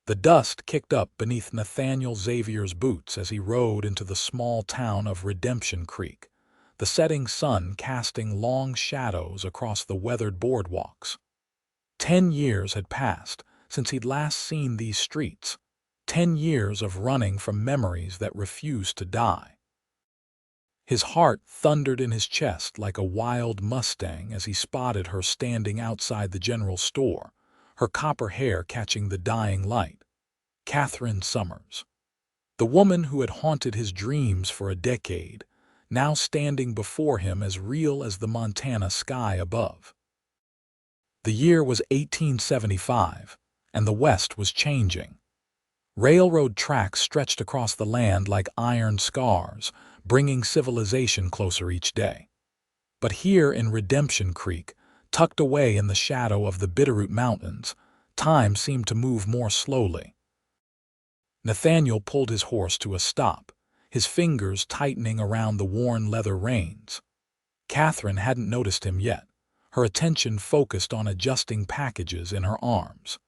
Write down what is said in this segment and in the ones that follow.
The dust kicked up beneath Nathaniel Xavier's boots as he rode into the small town of Redemption Creek, the setting sun casting long shadows across the weathered boardwalks. 10 years had passed since he'd last seen these streets, 10 years of running from memories that refused to die. His heart thundered in his chest like a wild mustang as he spotted her standing outside the general store, her copper hair catching the dying light. Katherine Summers, the woman who had haunted his dreams for a decade, now standing before him as real as the Montana sky above. The year was 1875, and the West was changing. Railroad tracks stretched across the land like iron scars, bringing civilization closer each day. But here in Redemption Creek, tucked away in the shadow of the Bitterroot Mountains, time seemed to move more slowly. Nathaniel pulled his horse to a stop, his fingers tightening around the worn leather reins. Katherine hadn't noticed him yet, her attention focused on adjusting packages in her arms.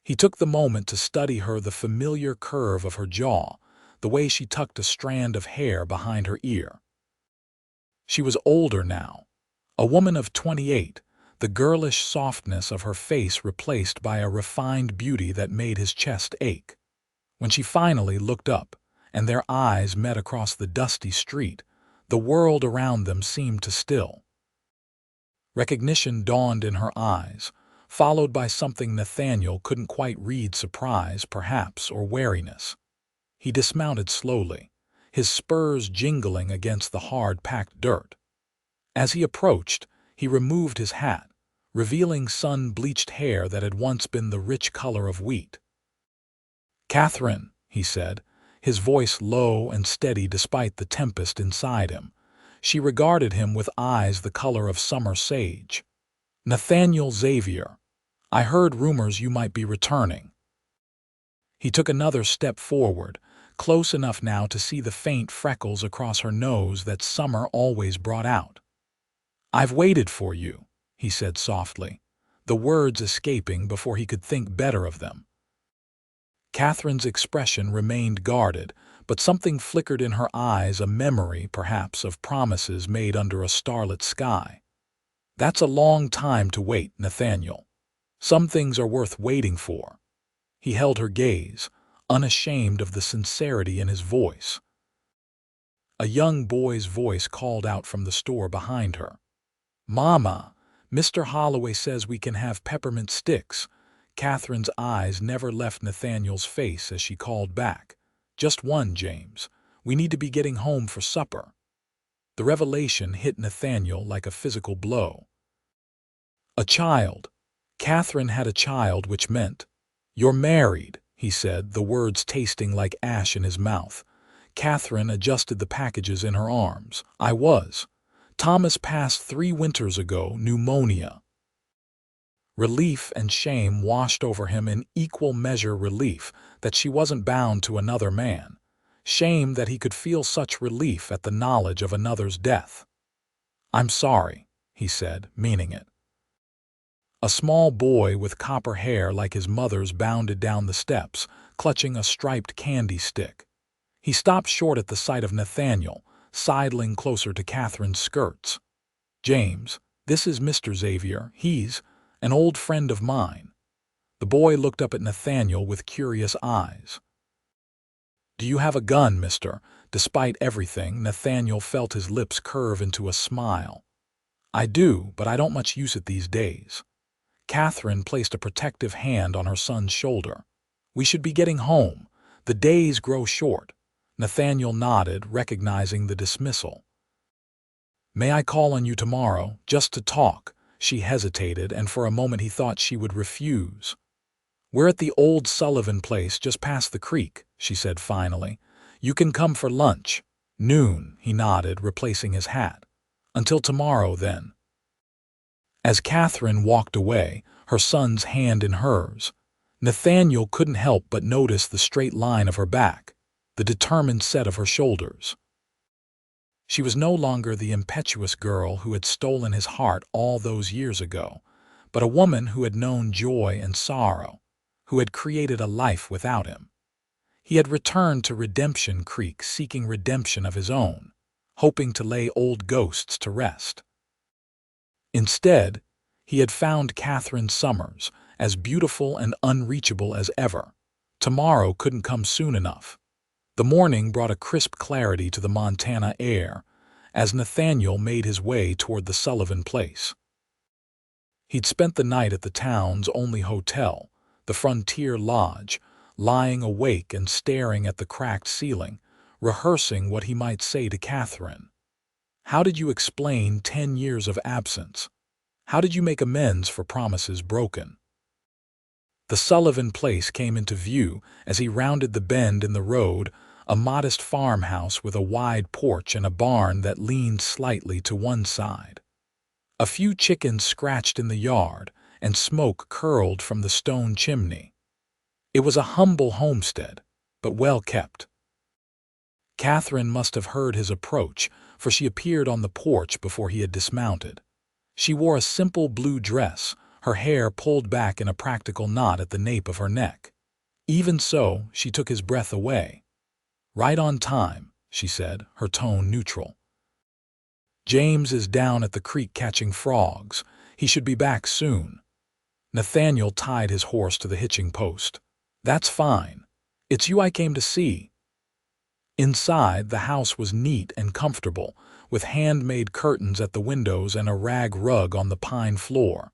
He took the moment to study her, the familiar curve of her jaw, the way she tucked a strand of hair behind her ear. She was older now, a woman of 28, the girlish softness of her face replaced by a refined beauty that made his chest ache. When she finally looked up, and their eyes met across the dusty street, the world around them seemed to still. Recognition dawned in her eyes, followed by something Nathaniel couldn't quite read: surprise, perhaps, or wariness. He dismounted slowly, his spurs jingling against the hard-packed dirt. As he approached, he removed his hat, revealing sun-bleached hair that had once been the rich color of wheat. "Katherine," he said, his voice low and steady despite the tempest inside him. She regarded him with eyes the color of summer sage. "Nathaniel Xavier, I heard rumors you might be returning." He took another step forward, close enough now to see the faint freckles across her nose that summer always brought out. "I've waited for you," he said softly, the words escaping before he could think better of them. Katherine's expression remained guarded, but something flickered in her eyes, a memory, perhaps, of promises made under a starlit sky. "That's a long time to wait, Nathaniel. Some things are worth waiting for." He held her gaze, unashamed of the sincerity in his voice. A young boy's voice called out from the store behind her. "Mama, Mr. Holloway says we can have peppermint sticks." Katherine's eyes never left Nathaniel's face as she called back. "Just one, James. We need to be getting home for supper." The revelation hit Nathaniel like a physical blow. A child. Katherine had a child, which meant, "You're married," he said, the words tasting like ash in his mouth. Katherine adjusted the packages in her arms. "I was. Thomas passed 3 winters ago, pneumonia." Relief and shame washed over him, in equal measure: relief that she wasn't bound to another man, shame that he could feel such relief at the knowledge of another's death. "I'm sorry," he said, meaning it. A small boy with copper hair like his mother's bounded down the steps, clutching a striped candy stick. He stopped short at the sight of Nathaniel, sidling closer to Katherine's skirts. "James, this is Mr. Xavier. He's an old friend of mine." The boy looked up at Nathaniel with curious eyes. "Do you have a gun, mister?" Despite everything, Nathaniel felt his lips curve into a smile. "I do, but I don't much use it these days." Katherine placed a protective hand on her son's shoulder. "We should be getting home. The days grow short." Nathaniel nodded, recognizing the dismissal. "May I call on you tomorrow, just to talk?" She hesitated, and for a moment he thought she would refuse. "We're at the old Sullivan place just past the creek," she said finally. "You can come for lunch." "Noon," he nodded, replacing his hat. "Until tomorrow, then." As Katherine walked away, her son's hand in hers, Nathaniel couldn't help but notice the straight line of her back, the determined set of her shoulders. She was no longer the impetuous girl who had stolen his heart all those years ago, but a woman who had known joy and sorrow, who had created a life without him. He had returned to Redemption Creek seeking redemption of his own, hoping to lay old ghosts to rest. Instead, he had found Katherine Summers, as beautiful and unreachable as ever. Tomorrow couldn't come soon enough. The morning brought a crisp clarity to the Montana air as Nathaniel made his way toward the Sullivan place. He'd spent the night at the town's only hotel, the Frontier Lodge, lying awake and staring at the cracked ceiling, rehearsing what he might say to Katherine. How did you explain 10 years of absence? How did you make amends for promises broken? The Sullivan place came into view as he rounded the bend in the road, a modest farmhouse with a wide porch and a barn that leaned slightly to one side. A few chickens scratched in the yard, and smoke curled from the stone chimney. It was a humble homestead, but well kept. Katherine must have heard his approach, for she appeared on the porch before he had dismounted. She wore a simple blue dress, her hair pulled back in a practical knot at the nape of her neck. Even so, she took his breath away. "Right on time," she said, her tone neutral. "James is down at the creek catching frogs. He should be back soon." Nathaniel tied his horse to the hitching post. "That's fine. It's you I came to see." Inside, the house was neat and comfortable, with handmade curtains at the windows and a rag rug on the pine floor.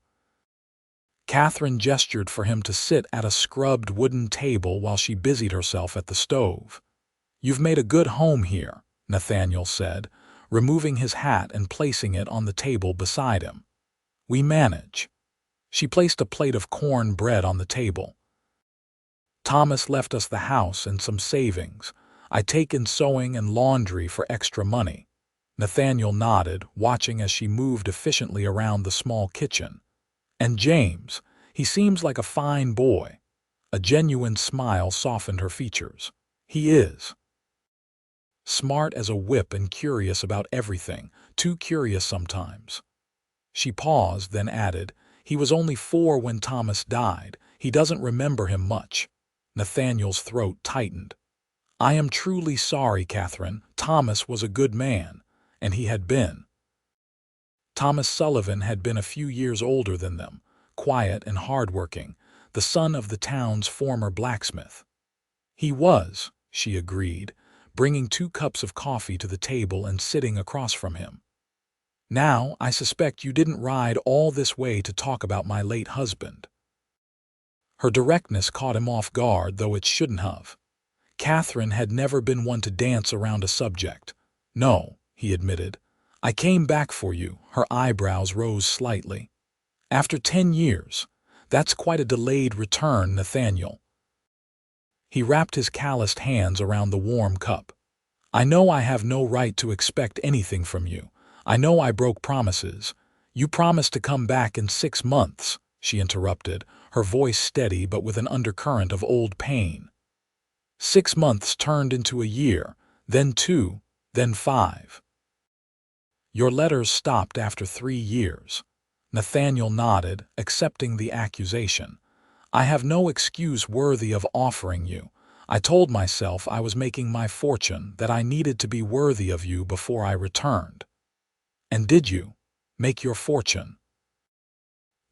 Katherine gestured for him to sit at a scrubbed wooden table while she busied herself at the stove. "You've made a good home here," Nathaniel said, removing his hat and placing it on the table beside him. "We manage." She placed a plate of corn bread on the table. "Thomas left us the house and some savings. I take in sewing and laundry for extra money." Nathaniel nodded, watching as she moved efficiently around the small kitchen. "And James, he seems like a fine boy." A genuine smile softened her features. "He is. Smart as a whip and curious about everything, too curious sometimes." She paused, then added, "He was only 4 when Thomas died. He doesn't remember him much." Nathaniel's throat tightened. "I am truly sorry, Katherine. Thomas was a good man, and he had been." Thomas Sullivan had been a few years older than them, quiet and hardworking, the son of the town's former blacksmith. "He was," she agreed, bringing 2 cups of coffee to the table and sitting across from him. "Now, I suspect you didn't ride all this way to talk about my late husband." Her directness caught him off guard, though it shouldn't have. Katherine had never been one to dance around a subject. "No," he admitted. "I came back for you." Her eyebrows rose slightly. "After 10 years. That's quite a delayed return, Nathaniel." He wrapped his calloused hands around the warm cup. "I know I have no right to expect anything from you. I know I broke promises. You promised to come back in 6 months, she interrupted, her voice steady but with an undercurrent of old pain. 6 months turned into a year, then 2, then 5. Your letters stopped after 3 years. Nathaniel nodded, accepting the accusation. "I have no excuse worthy of offering you. I told myself I was making my fortune, that I needed to be worthy of you before I returned." "And did you make your fortune?"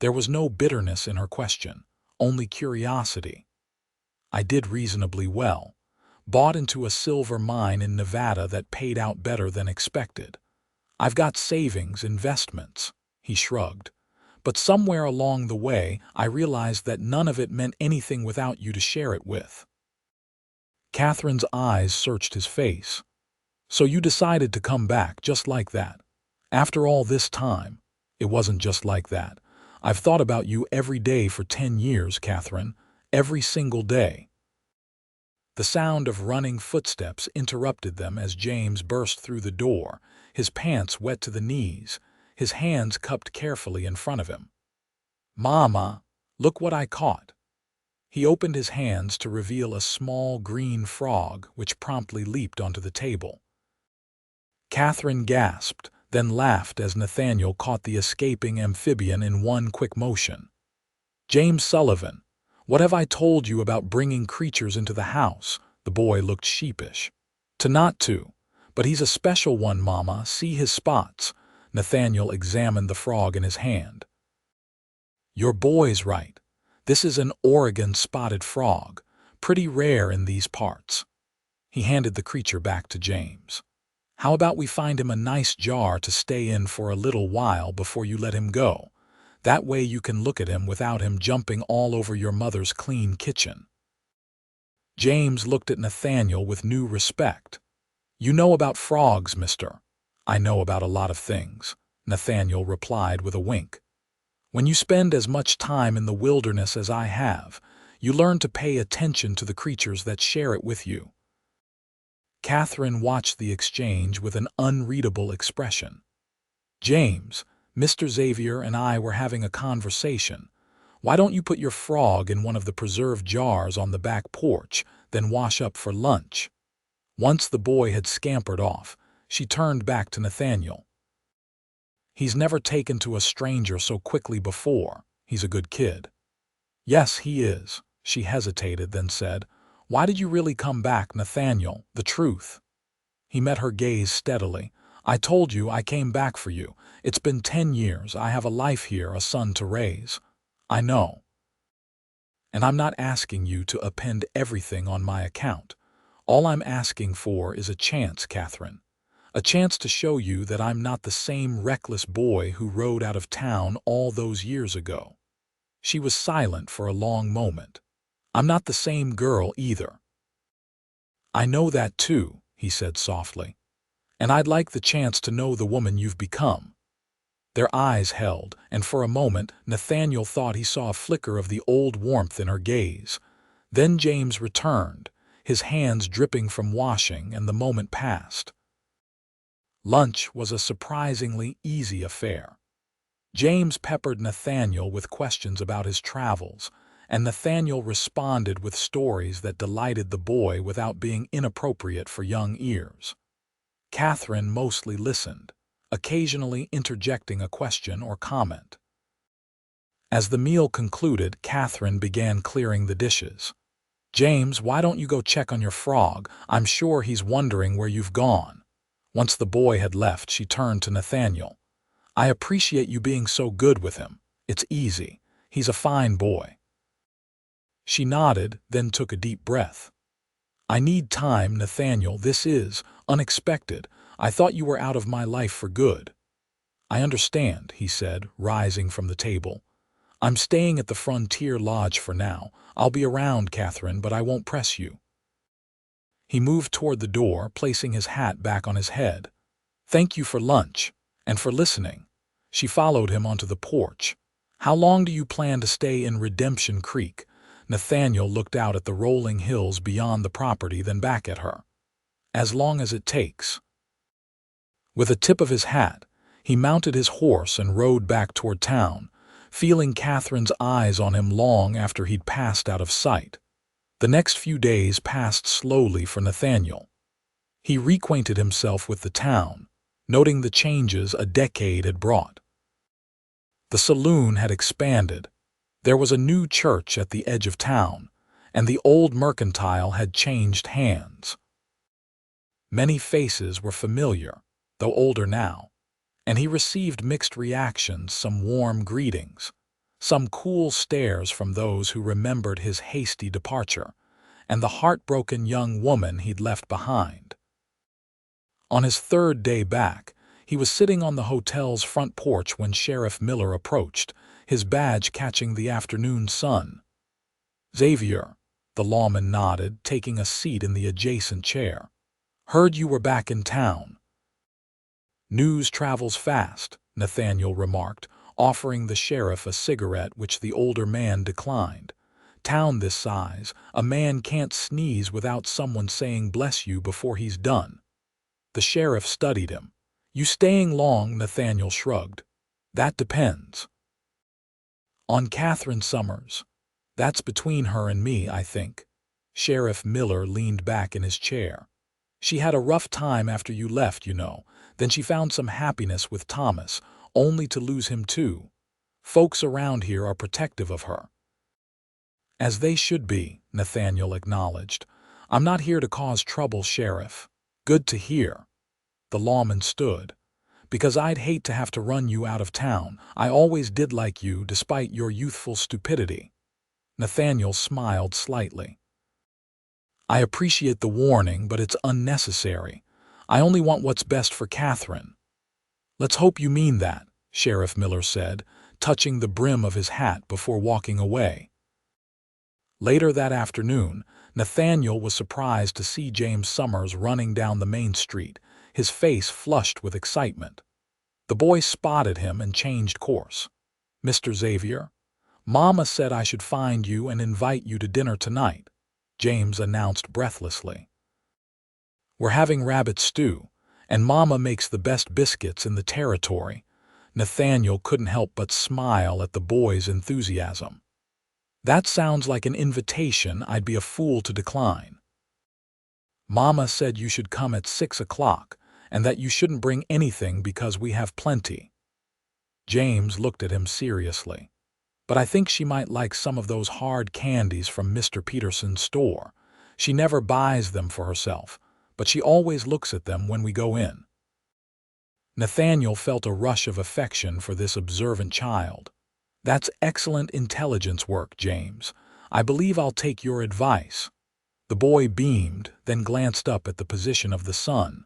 There was no bitterness in her question, only curiosity. "I did reasonably well. Bought into a silver mine in Nevada that paid out better than expected. I've got savings, investments." He shrugged. "But somewhere along the way, I realized that none of it meant anything without you to share it with." Katherine's eyes searched his face. "So you decided to come back just like that? After all this time?" "It wasn't just like that. I've thought about you every day for 10 years, Katherine. Every single day." The sound of running footsteps interrupted them as James burst through the door, his pants wet to the knees, his hands cupped carefully in front of him. "Mama, look what I caught." He opened his hands to reveal a small green frog which promptly leaped onto the table. Katherine gasped, then laughed as Nathaniel caught the escaping amphibian in one quick motion. "James Sullivan, What have I told you about bringing creatures into the house? The boy looked sheepish. To not to. But he's a special one, Mama. See his spots. Nathaniel examined the frog in his hand. Your boy's right. This is an Oregon spotted frog, pretty rare in these parts. He handed the creature back to James. How about we find him a nice jar to stay in for a little while before you let him go? That way you can look at him without him jumping all over your mother's clean kitchen. James looked at Nathaniel with new respect. You know about frogs, mister. I know about a lot of things, Nathaniel replied with a wink. When you spend as much time in the wilderness as I have, you learn to pay attention to the creatures that share it with you. Katherine watched the exchange with an unreadable expression. James, Mr. Xavier and I were having a conversation. Why don't you put your frog in one of the preserved jars on the back porch, then wash up for lunch? Once the boy had scampered off, she turned back to Nathaniel. He's never taken to a stranger so quickly before. He's a good kid. Yes, he is. She hesitated, then said, Why did you really come back, Nathaniel? The truth. He met her gaze steadily. I told you I came back for you. It's been 10 years. I have a life here, a son to raise. I know. And I'm not asking you to append everything on my account. All I'm asking for is a chance, Katherine. A chance to show you that I'm not the same reckless boy who rode out of town all those years ago. She was silent for a long moment. I'm not the same girl either. I know that too, he said softly. And I'd like the chance to know the woman you've become. Their eyes held, and for a moment Nathaniel thought he saw a flicker of the old warmth in her gaze. Then James returned, his hands dripping from washing, and the moment passed. Lunch was a surprisingly easy affair. James peppered Nathaniel with questions about his travels, and Nathaniel responded with stories that delighted the boy without being inappropriate for young ears. Katherine mostly listened, occasionally interjecting a question or comment. As the meal concluded, Katherine began clearing the dishes. James, why don't you go check on your frog? I'm sure he's wondering where you've gone. Once the boy had left, she turned to Nathaniel. I appreciate you being so good with him. It's easy. He's a fine boy. She nodded, then took a deep breath. I need time, Nathaniel. This is unexpected. I thought you were out of my life for good. I understand, he said, rising from the table. I'm staying at the Frontier Lodge for now. I'll be around, Katherine, but I won't press you. He moved toward the door, placing his hat back on his head. Thank you for lunch, and for listening. She followed him onto the porch. How long do you plan to stay in Redemption Creek? Nathaniel looked out at the rolling hills beyond the property, then back at her. As long as it takes. With a tip of his hat, he mounted his horse and rode back toward town, feeling Katherine's eyes on him long after he'd passed out of sight. The next few days passed slowly for Nathaniel. He reacquainted himself with the town, noting the changes a decade had brought. The saloon had expanded. There was a new church at the edge of town, and the old mercantile had changed hands. Many faces were familiar, though older now, and he received mixed reactions, some warm greetings, some cool stares from those who remembered his hasty departure, and the heartbroken young woman he'd left behind. On his third day back, he was sitting on the hotel's front porch when Sheriff Miller approached, his badge catching the afternoon sun. Xavier, the lawman nodded, taking a seat in the adjacent chair. Heard you were back in town. News travels fast, Nathaniel remarked, offering the sheriff a cigarette which the older man declined. Town this size, a man can't sneeze without someone saying bless you before he's done. The sheriff studied him. You staying long? Nathaniel shrugged. That depends. On Katherine Summers. That's between her and me, I think. Sheriff Miller leaned back in his chair. She had a rough time after you left, you know. Then she found some happiness with Thomas, only to lose him too. Folks around here are protective of her. As they should be, Nathaniel acknowledged. I'm not here to cause trouble, Sheriff. Good to hear. The lawman stood. Because I'd hate to have to run you out of town. I always did like you, despite your youthful stupidity. Nathaniel smiled slightly. I appreciate the warning, but it's unnecessary. I only want what's best for Katherine. Let's hope you mean that, Sheriff Miller said, touching the brim of his hat before walking away. Later that afternoon, Nathaniel was surprised to see James Summers running down the main street, his face flushed with excitement. The boy spotted him and changed course. Mr. Xavier, Mama said I should find you and invite you to dinner tonight, James announced breathlessly. We're having rabbit stew, and Mama makes the best biscuits in the territory. Nathaniel couldn't help but smile at the boy's enthusiasm. That sounds like an invitation I'd be a fool to decline. Mama said you should come at 6 o'clock and that you shouldn't bring anything because we have plenty. James looked at him seriously. But I think she might like some of those hard candies from Mr. Peterson's store. She never buys them for herself, but she always looks at them when we go in. Nathaniel felt a rush of affection for this observant child. That's excellent intelligence work, James. I believe I'll take your advice. The boy beamed, then glanced up at the position of the sun.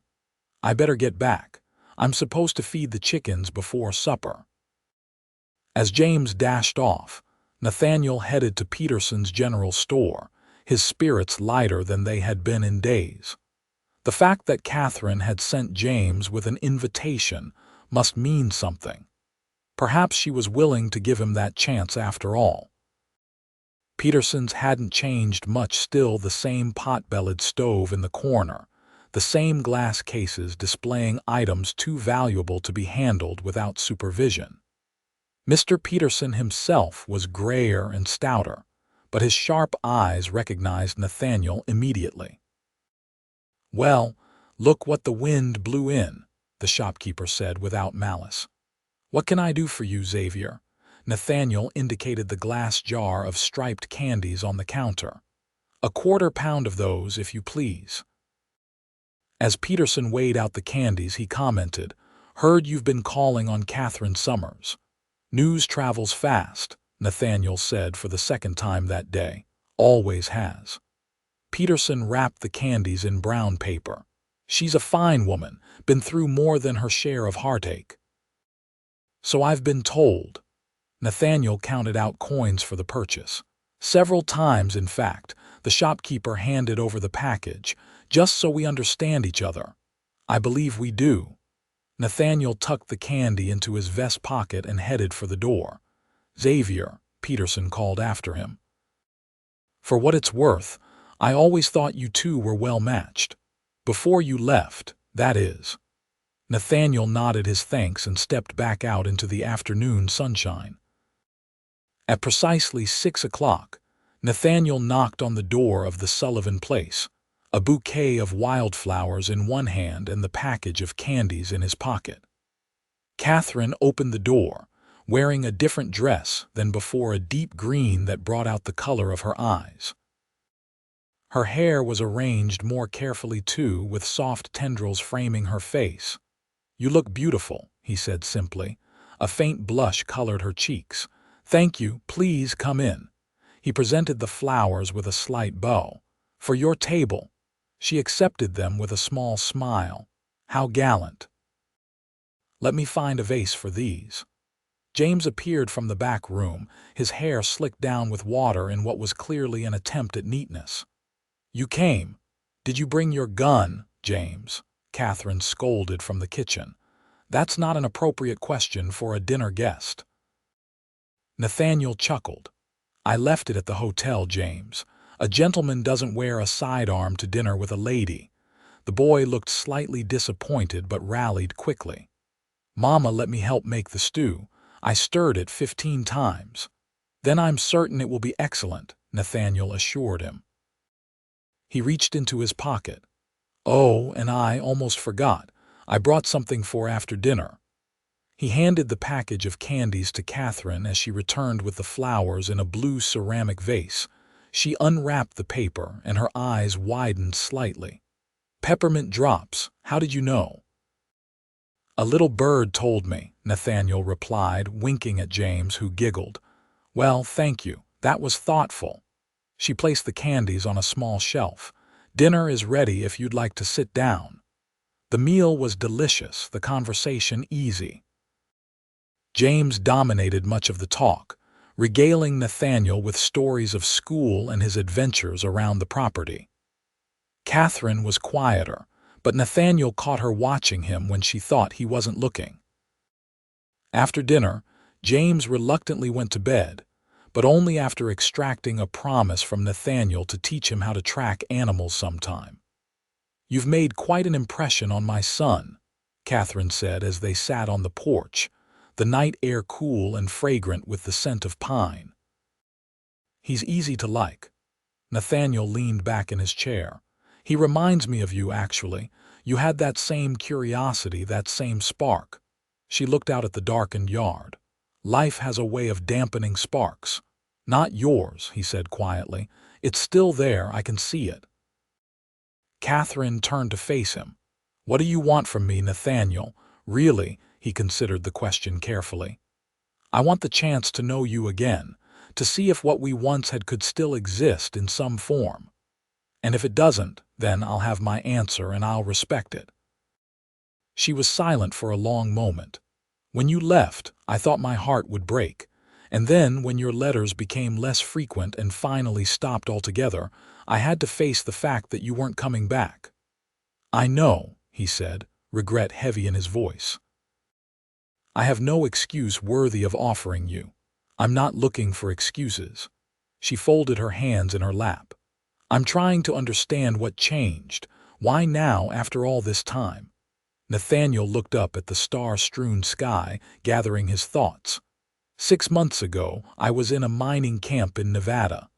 I better get back. I'm supposed to feed the chickens before supper. As James dashed off, Nathaniel headed to Peterson's general store, his spirits lighter than they had been in days. The fact that Katherine had sent James with an invitation must mean something. Perhaps she was willing to give him that chance after all. Peterson's hadn't changed much, still the same pot-bellied stove in the corner, the same glass cases displaying items too valuable to be handled without supervision. Mr. Peterson himself was grayer and stouter, but his sharp eyes recognized Nathaniel immediately. Well, look what the wind blew in, the shopkeeper said without malice. What can I do for you, Xavier? Nathaniel indicated the glass jar of striped candies on the counter. A quarter pound of those, if you please. As Peterson weighed out the candies, he commented, Heard you've been calling on Katherine Summers. News travels fast, Nathaniel said for the second time that day. Always has. Peterson wrapped the candies in brown paper. She's a fine woman, been through more than her share of heartache. So I've been told. Nathaniel counted out coins for the purchase. Several times, in fact, the shopkeeper handed over the package, just so we understand each other. I believe we do. Nathaniel tucked the candy into his vest pocket and headed for the door. Xavier, Peterson called after him. For what it's worth, I always thought you two were well matched. Before you left, that is. Nathaniel nodded his thanks and stepped back out into the afternoon sunshine. At precisely 6 o'clock, Nathaniel knocked on the door of the Sullivan place, a bouquet of wildflowers in one hand and the package of candies in his pocket. Katherine opened the door, wearing a different dress than before, a deep green that brought out the color of her eyes. Her hair was arranged more carefully too, with soft tendrils framing her face. You look beautiful, he said simply. A faint blush colored her cheeks. Thank you, please come in. He presented the flowers with a slight bow. For your table. She accepted them with a small smile. How gallant. Let me find a vase for these. James appeared from the back room, his hair slicked down with water in what was clearly an attempt at neatness. You came. Did you bring your gun, James? Katherine scolded from the kitchen. That's not an appropriate question for a dinner guest. Nathaniel chuckled. I left it at the hotel, James. A gentleman doesn't wear a sidearm to dinner with a lady. The boy looked slightly disappointed but rallied quickly. Mama let me help make the stew. I stirred it 15 times. Then I'm certain it will be excellent, Nathaniel assured him. He reached into his pocket. Oh, and I almost forgot. I brought something for after dinner. He handed the package of candies to Katherine as she returned with the flowers in a blue ceramic vase. She unwrapped the paper and her eyes widened slightly. "Peppermint drops, how did you know?" "A little bird told me," Nathaniel replied, winking at James, who giggled. "Well, thank you. That was thoughtful." She placed the candies on a small shelf. "Dinner is ready if you'd like to sit down." The meal was delicious, the conversation easy. James dominated much of the talk, regaling Nathaniel with stories of school and his adventures around the property. Katherine was quieter, but Nathaniel caught her watching him when she thought he wasn't looking. After dinner, James reluctantly went to bed, but only after extracting a promise from Nathaniel to teach him how to track animals sometime. "You've made quite an impression on my son," Katherine said as they sat on the porch, the night air cool and fragrant with the scent of pine. "He's easy to like." Nathaniel leaned back in his chair. "He reminds me of you, actually. You had that same curiosity, that same spark." She looked out at the darkened yard. "Life has a way of dampening sparks." "Not yours," he said quietly. "It's still there, I can see it." Katherine turned to face him. "What do you want from me, Nathaniel? Really?" He considered the question carefully. "I want the chance to know you again, to see if what we once had could still exist in some form. And if it doesn't, then I'll have my answer and I'll respect it." She was silent for a long moment. "When you left, I thought my heart would break. And then, when your letters became less frequent and finally stopped altogether, I had to face the fact that you weren't coming back." "I know," he said, regret heavy in his voice. "I have no excuse worthy of offering you. I'm not looking for excuses." She folded her hands in her lap. "I'm trying to understand what changed. Why now, after all this time?" Nathaniel looked up at the star-strewn sky, gathering his thoughts. 6 months ago, I was in a mining camp in Nevada.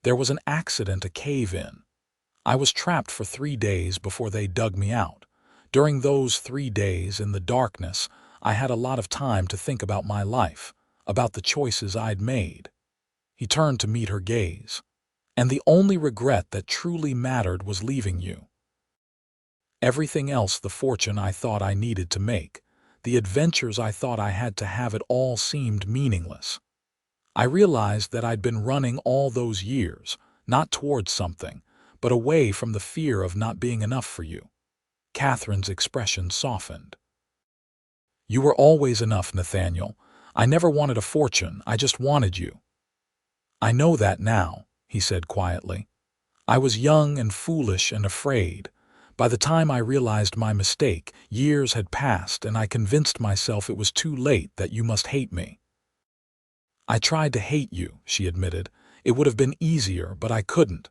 There was an accident, a cave-in. I was trapped for 3 days before they dug me out. During those 3 days, in the darkness, I had a lot of time to think about my life, about the choices I'd made." He turned to meet her gaze. "And the only regret that truly mattered was leaving you. Everything else, the fortune I thought I needed to make, the adventures I thought I had to have, it all seemed meaningless. I realized that I'd been running all those years, not towards something, but away from the fear of not being enough for you." Katherine's expression softened. "You were always enough, Nathaniel. I never wanted a fortune, I just wanted you." "I know that now," he said quietly. "I was young and foolish and afraid. By the time I realized my mistake, years had passed and I convinced myself it was too late, that you must hate me." "I tried to hate you," she admitted. "It would have been easier, but I couldn't."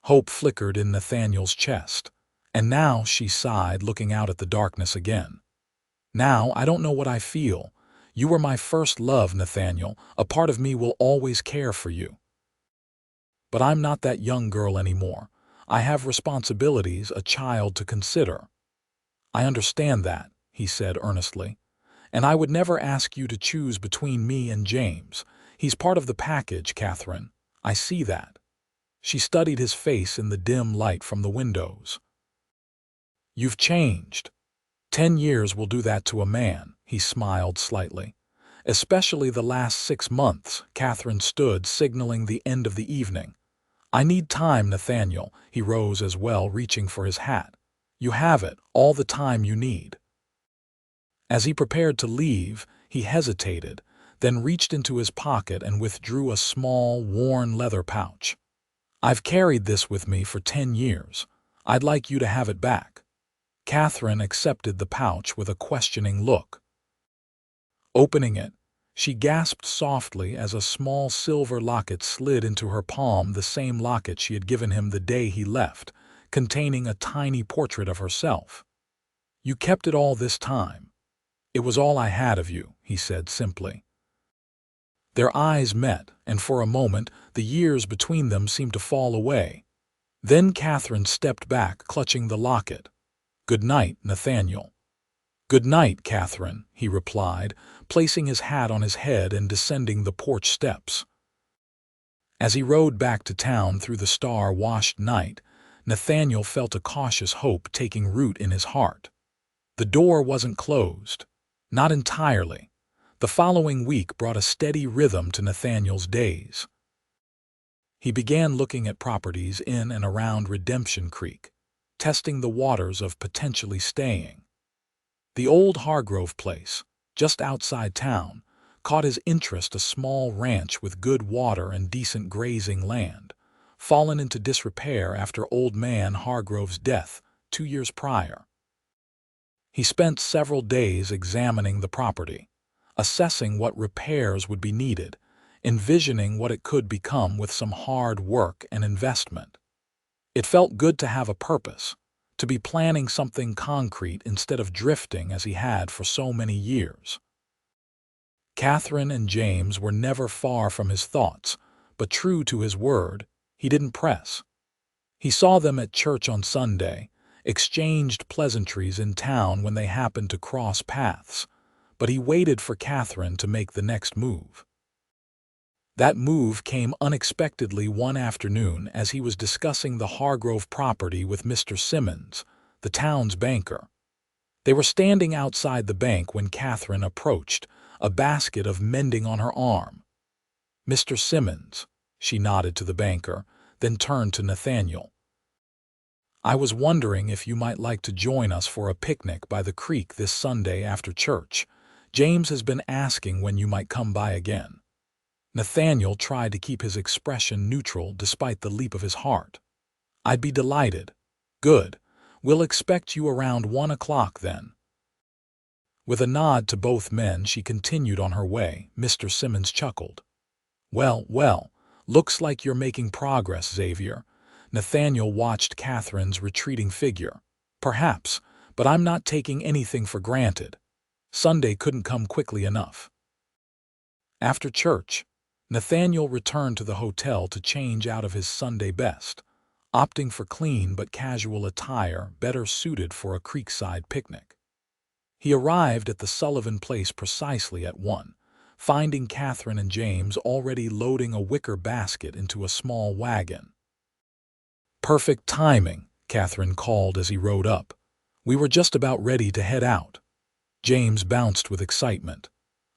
Hope flickered in Nathaniel's chest. "And now," she sighed, looking out at the darkness again. "Now I don't know what I feel. You were my first love, Nathaniel. A part of me will always care for you. But I'm not that young girl anymore. I have responsibilities, a child to consider." "I understand that," he said earnestly. "And I would never ask you to choose between me and James. He's part of the package, Katherine. I see that." She studied his face in the dim light from the windows. "You've changed. 10 years will do that to a man," he smiled slightly. "Especially the last 6 months." Katherine stood, signaling the end of the evening. "I need time, Nathaniel." He rose as well, reaching for his hat. "You have it, all the time you need." As he prepared to leave, he hesitated, then reached into his pocket and withdrew a small, worn leather pouch. "I've carried this with me for 10 years. I'd like you to have it back." Katherine accepted the pouch with a questioning look. Opening it, she gasped softly as a small silver locket slid into her palm, the same locket she had given him the day he left, containing a tiny portrait of herself. "You kept it all this time." "It was all I had of you," he said simply. Their eyes met, and for a moment the years between them seemed to fall away. Then Katherine stepped back, clutching the locket. "Good night, Nathaniel." "Good night, Katherine," he replied, placing his hat on his head and descending the porch steps. As he rode back to town through the star-washed night, Nathaniel felt a cautious hope taking root in his heart. The door wasn't closed. Not entirely. The following week brought a steady rhythm to Nathaniel's days. He began looking at properties in and around Redemption Creek, testing the waters of potentially staying. The old Hargrove place, just outside town, caught his interest, a small ranch with good water and decent grazing land, fallen into disrepair after old man Hargrove's death 2 years prior. He spent several days examining the property, assessing what repairs would be needed, envisioning what it could become with some hard work and investment. It felt good to have a purpose, to be planning something concrete instead of drifting as he had for so many years. Katherine and James were never far from his thoughts, but true to his word, he didn't press. He saw them at church on Sunday, exchanged pleasantries in town when they happened to cross paths, but he waited for Katherine to make the next move. That move came unexpectedly one afternoon as he was discussing the Hargrove property with Mr. Simmons, the town's banker. They were standing outside the bank when Katherine approached, a basket of mending on her arm. "Mr. Simmons," she nodded to the banker, then turned to Nathaniel. "I was wondering if you might like to join us for a picnic by the creek this Sunday after church. James has been asking when you might come by again." Nathaniel tried to keep his expression neutral despite the leap of his heart. "I'd be delighted." "Good. We'll expect you around 1 o'clock then." With a nod to both men, she continued on her way. Mr. Simmons chuckled. Well, looks like you're making progress, Xavier." Nathaniel watched Katherine's retreating figure. "Perhaps, but I'm not taking anything for granted. Sunday couldn't come quickly enough." After church, Nathaniel returned to the hotel to change out of his Sunday best, opting for clean but casual attire better suited for a creekside picnic. He arrived at the Sullivan place precisely at 1, finding Katherine and James already loading a wicker basket into a small wagon. "Perfect timing," Katherine called as he rode up. "We were just about ready to head out." James bounced with excitement.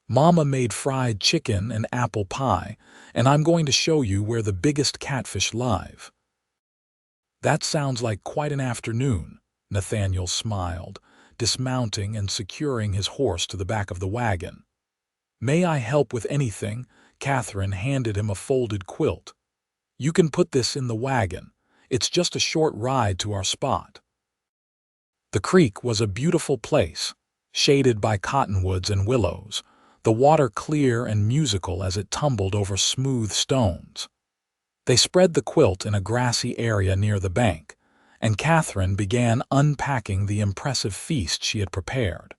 "Mama made fried chicken and apple pie, and I'm going to show you where the biggest catfish live." "That sounds like quite an afternoon," Nathaniel smiled, dismounting and securing his horse to the back of the wagon. "May I help with anything?" Katherine handed him a folded quilt. "You can put this in the wagon. It's just a short ride to our spot." The creek was a beautiful place, shaded by cottonwoods and willows, the water clear and musical as it tumbled over smooth stones. They spread the quilt in a grassy area near the bank, and Katherine began unpacking the impressive feast she had prepared.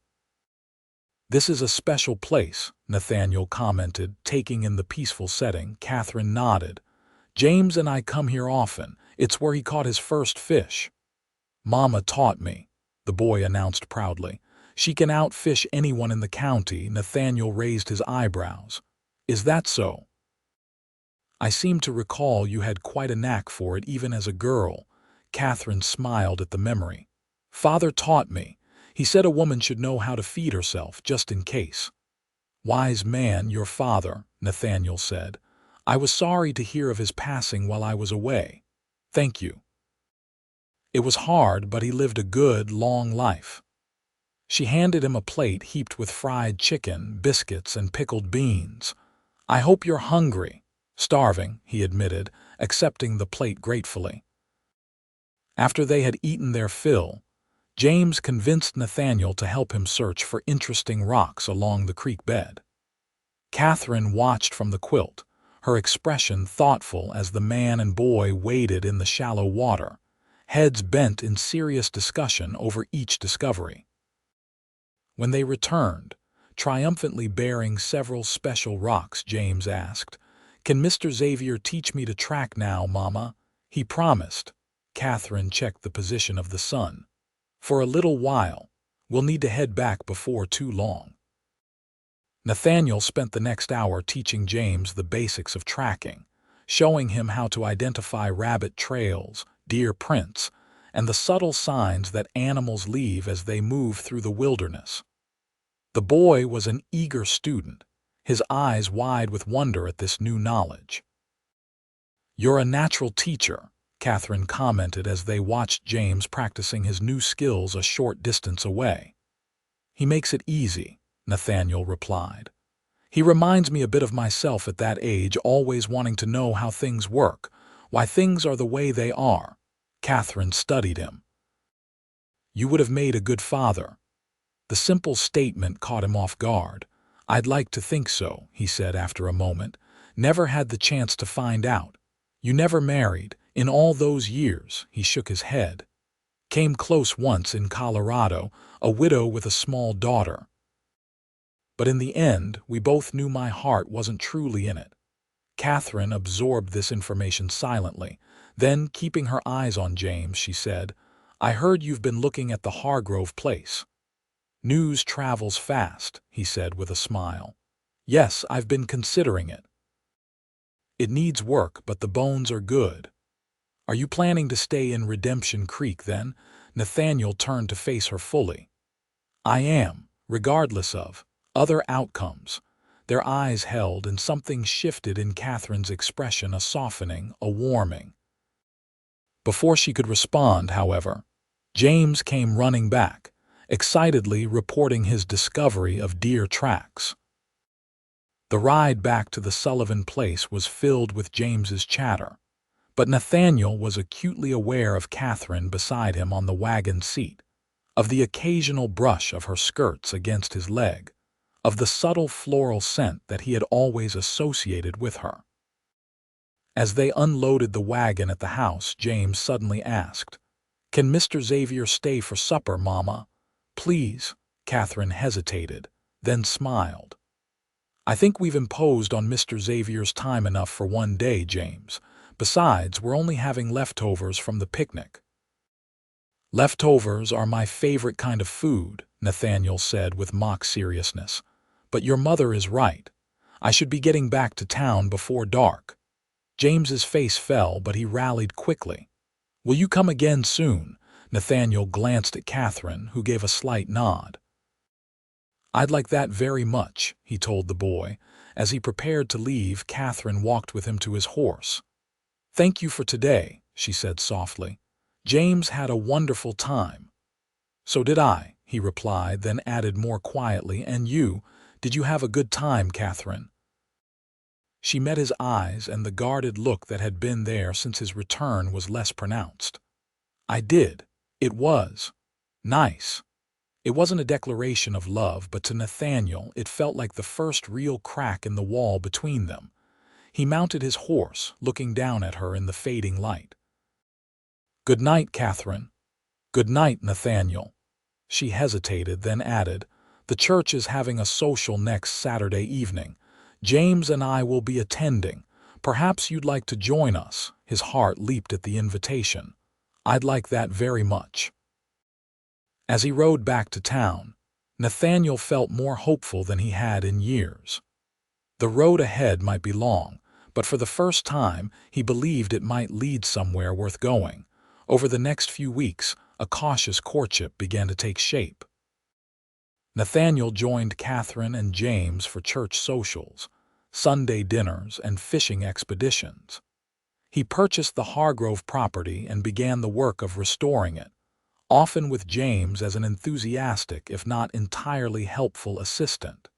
"This is a special place," Nathaniel commented, taking in the peaceful setting. Katherine nodded. "James and I come here often. It's where he caught his first fish." "Mama taught me," the boy announced proudly. "She can outfish anyone in the county." Nathaniel raised his eyebrows. "Is that so?" "I seem to recall you had quite a knack for it even as a girl." Katherine smiled at the memory. "Father taught me. He said a woman should know how to feed herself, just in case." "Wise man, your father," Nathaniel said. "I was sorry to hear of his passing while I was away." "Thank you." "It was hard, but he lived a good, long life." She handed him a plate heaped with fried chicken, biscuits, and pickled beans. "I hope you're hungry." "Starving," he admitted, accepting the plate gratefully. After they had eaten their fill, James convinced Nathaniel to help him search for interesting rocks along the creek bed. Katherine watched from the quilt, her expression thoughtful as the man and boy waded in the shallow water, heads bent in serious discussion over each discovery. When they returned, triumphantly bearing several special rocks, James asked, "Can Mr. Xavier teach me to track now, Mama?" He promised. Katherine checked the position of the sun. "For a little while. We'll need to head back before too long." Nathaniel spent the next hour teaching James the basics of tracking, showing him how to identify rabbit trails, deer prints, and the subtle signs that animals leave as they move through the wilderness. The boy was an eager student, his eyes wide with wonder at this new knowledge. "You're a natural teacher," Katherine commented as they watched James practicing his new skills a short distance away. "He makes it easy," Nathaniel replied. "He reminds me a bit of myself at that age, always wanting to know how things work, why things are the way they are." Katherine studied him. "You would have made a good father." The simple statement caught him off guard. "I'd like to think so," he said after a moment. "Never had the chance to find out." "You never married, in all those years," he shook his head. "Came close once in Colorado, a widow with a small daughter. But in the end, we both knew my heart wasn't truly in it." Katherine absorbed this information silently. Then, keeping her eyes on James, she said, "I heard you've been looking at the Hargrove place." "News travels fast," he said with a smile. "Yes, I've been considering it. It needs work, but the bones are good." "Are you planning to stay in Redemption Creek, then?" Nathaniel turned to face her fully. "I am, regardless of other outcomes." Their eyes held, and something shifted in Katherine's expression, a softening, a warming. Before she could respond, however, James came running back, excitedly reporting his discovery of deer tracks. The ride back to the Sullivan place was filled with James's chatter, but Nathaniel was acutely aware of Katherine beside him on the wagon seat, of the occasional brush of her skirts against his leg, of the subtle floral scent that he had always associated with her. As they unloaded the wagon at the house, James suddenly asked, "Can Mr. Xavier stay for supper, Mama?" "Please." Katherine hesitated, then smiled. "I think we've imposed on Mr. Xavier's time enough for one day, James. Besides, we're only having leftovers from the picnic." "Leftovers are my favorite kind of food," Nathaniel said with mock seriousness. "But your mother is right. I should be getting back to town before dark." James's face fell, but he rallied quickly. "Will you come again soon?" Nathaniel glanced at Katherine, who gave a slight nod. "I'd like that very much," he told the boy. As he prepared to leave, Katherine walked with him to his horse. "Thank you for today," she said softly. "James had a wonderful time." "So did I," he replied, then added more quietly, "And you? Did you have a good time, Katherine?" She met his eyes, and the guarded look that had been there since his return was less pronounced. "I did. It was nice." It wasn't a declaration of love, but to Nathaniel it felt like the first real crack in the wall between them. He mounted his horse, looking down at her in the fading light. "Good night, Katherine." "Good night, Nathaniel." She hesitated, then added, "The church is having a social next Saturday evening. James and I will be attending. Perhaps you'd like to join us." His heart leaped at the invitation. "I'd like that very much." As he rode back to town, Nathaniel felt more hopeful than he had in years. The road ahead might be long, but for the first time he believed it might lead somewhere worth going. Over the next few weeks, a cautious courtship began to take shape. Nathaniel joined Katherine and James for church socials, Sunday dinners, and fishing expeditions. He purchased the Hargrove property and began the work of restoring it, often with James as an enthusiastic, if not entirely helpful, assistant.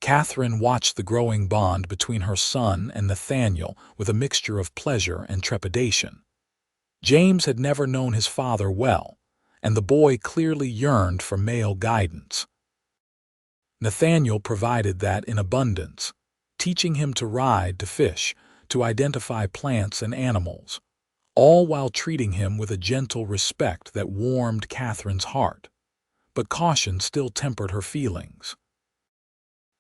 Katherine watched the growing bond between her son and Nathaniel with a mixture of pleasure and trepidation. James had never known his father well, and the boy clearly yearned for male guidance. Nathaniel provided that in abundance, teaching him to ride, to fish, to identify plants and animals, all while treating him with a gentle respect that warmed Katherine's heart. But caution still tempered her feelings.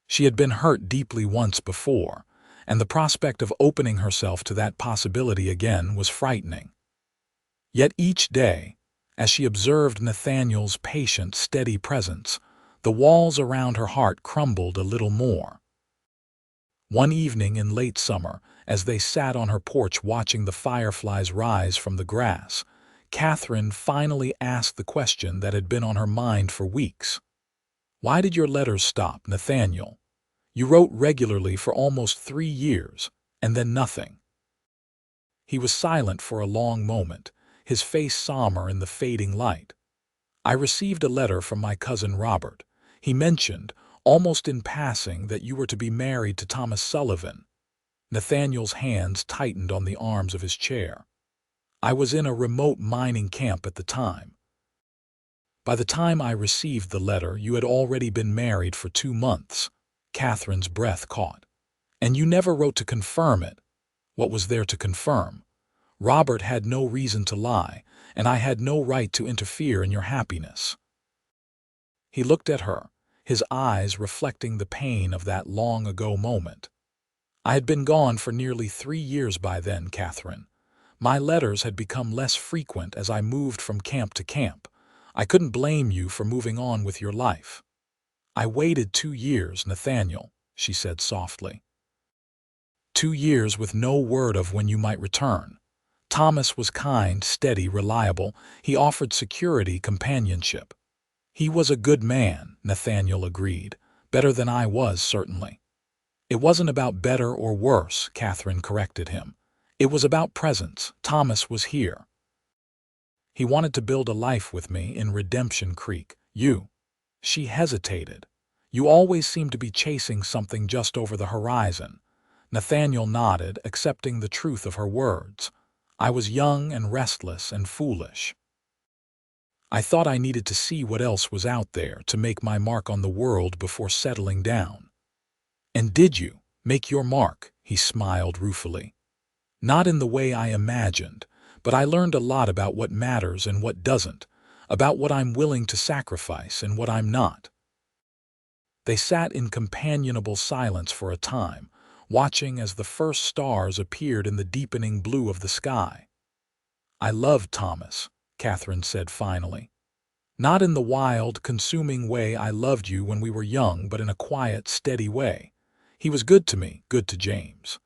She had been hurt deeply once before, and the prospect of opening herself to that possibility again was frightening. Yet each day, as she observed Nathaniel's patient, steady presence, the walls around her heart crumbled a little more. One evening in late summer, As they sat on her porch watching the fireflies rise from the grass, Katherine finally asked the question that had been on her mind for weeks. "Why did your letters stop, Nathaniel? You wrote regularly for almost 3 years, and then nothing." He was silent for a long moment, his face somber in the fading light. "I received a letter from my cousin Robert. He mentioned, almost in passing, that you were to be married to Thomas Sullivan." Nathaniel's hands tightened on the arms of his chair. "I was in a remote mining camp at the time." "By the time I received the letter, you had already been married for 2 months." Catherine's breath caught. "And you never wrote to confirm it." What was there to confirm? Robert had no reason to lie, and I had no right to interfere in your happiness. He looked at her, his eyes reflecting the pain of that long-ago moment. "I had been gone for nearly 3 years by then, Katherine. My letters had become less frequent as I moved from camp to camp. I couldn't blame you for moving on with your life." "I waited 2 years, Nathaniel," she said softly. 2 years with no word of when you might return. Thomas was kind, steady, reliable. He offered security, companionship. "He was a good man," Nathaniel agreed. "Better than I was, certainly." "It wasn't about better or worse," Katherine corrected him. "It was about presence. Thomas was here. He wanted to build a life with me in Redemption Creek. You—" She hesitated. "You always seem to be chasing something just over the horizon." Nathaniel nodded, accepting the truth of her words. "I was young and restless and foolish. I thought I needed to see what else was out there to make my mark on the world before settling down." "And did you make your mark?" He smiled ruefully. "Not in the way I imagined, but I learned a lot about what matters and what doesn't, about what I'm willing to sacrifice and what I'm not." They sat in companionable silence for a time, watching as the first stars appeared in the deepening blue of the sky. "I loved Thomas," Katherine said finally. "Not in the wild, consuming way I loved you when we were young, but in a quiet, steady way. He was good to me, good to James.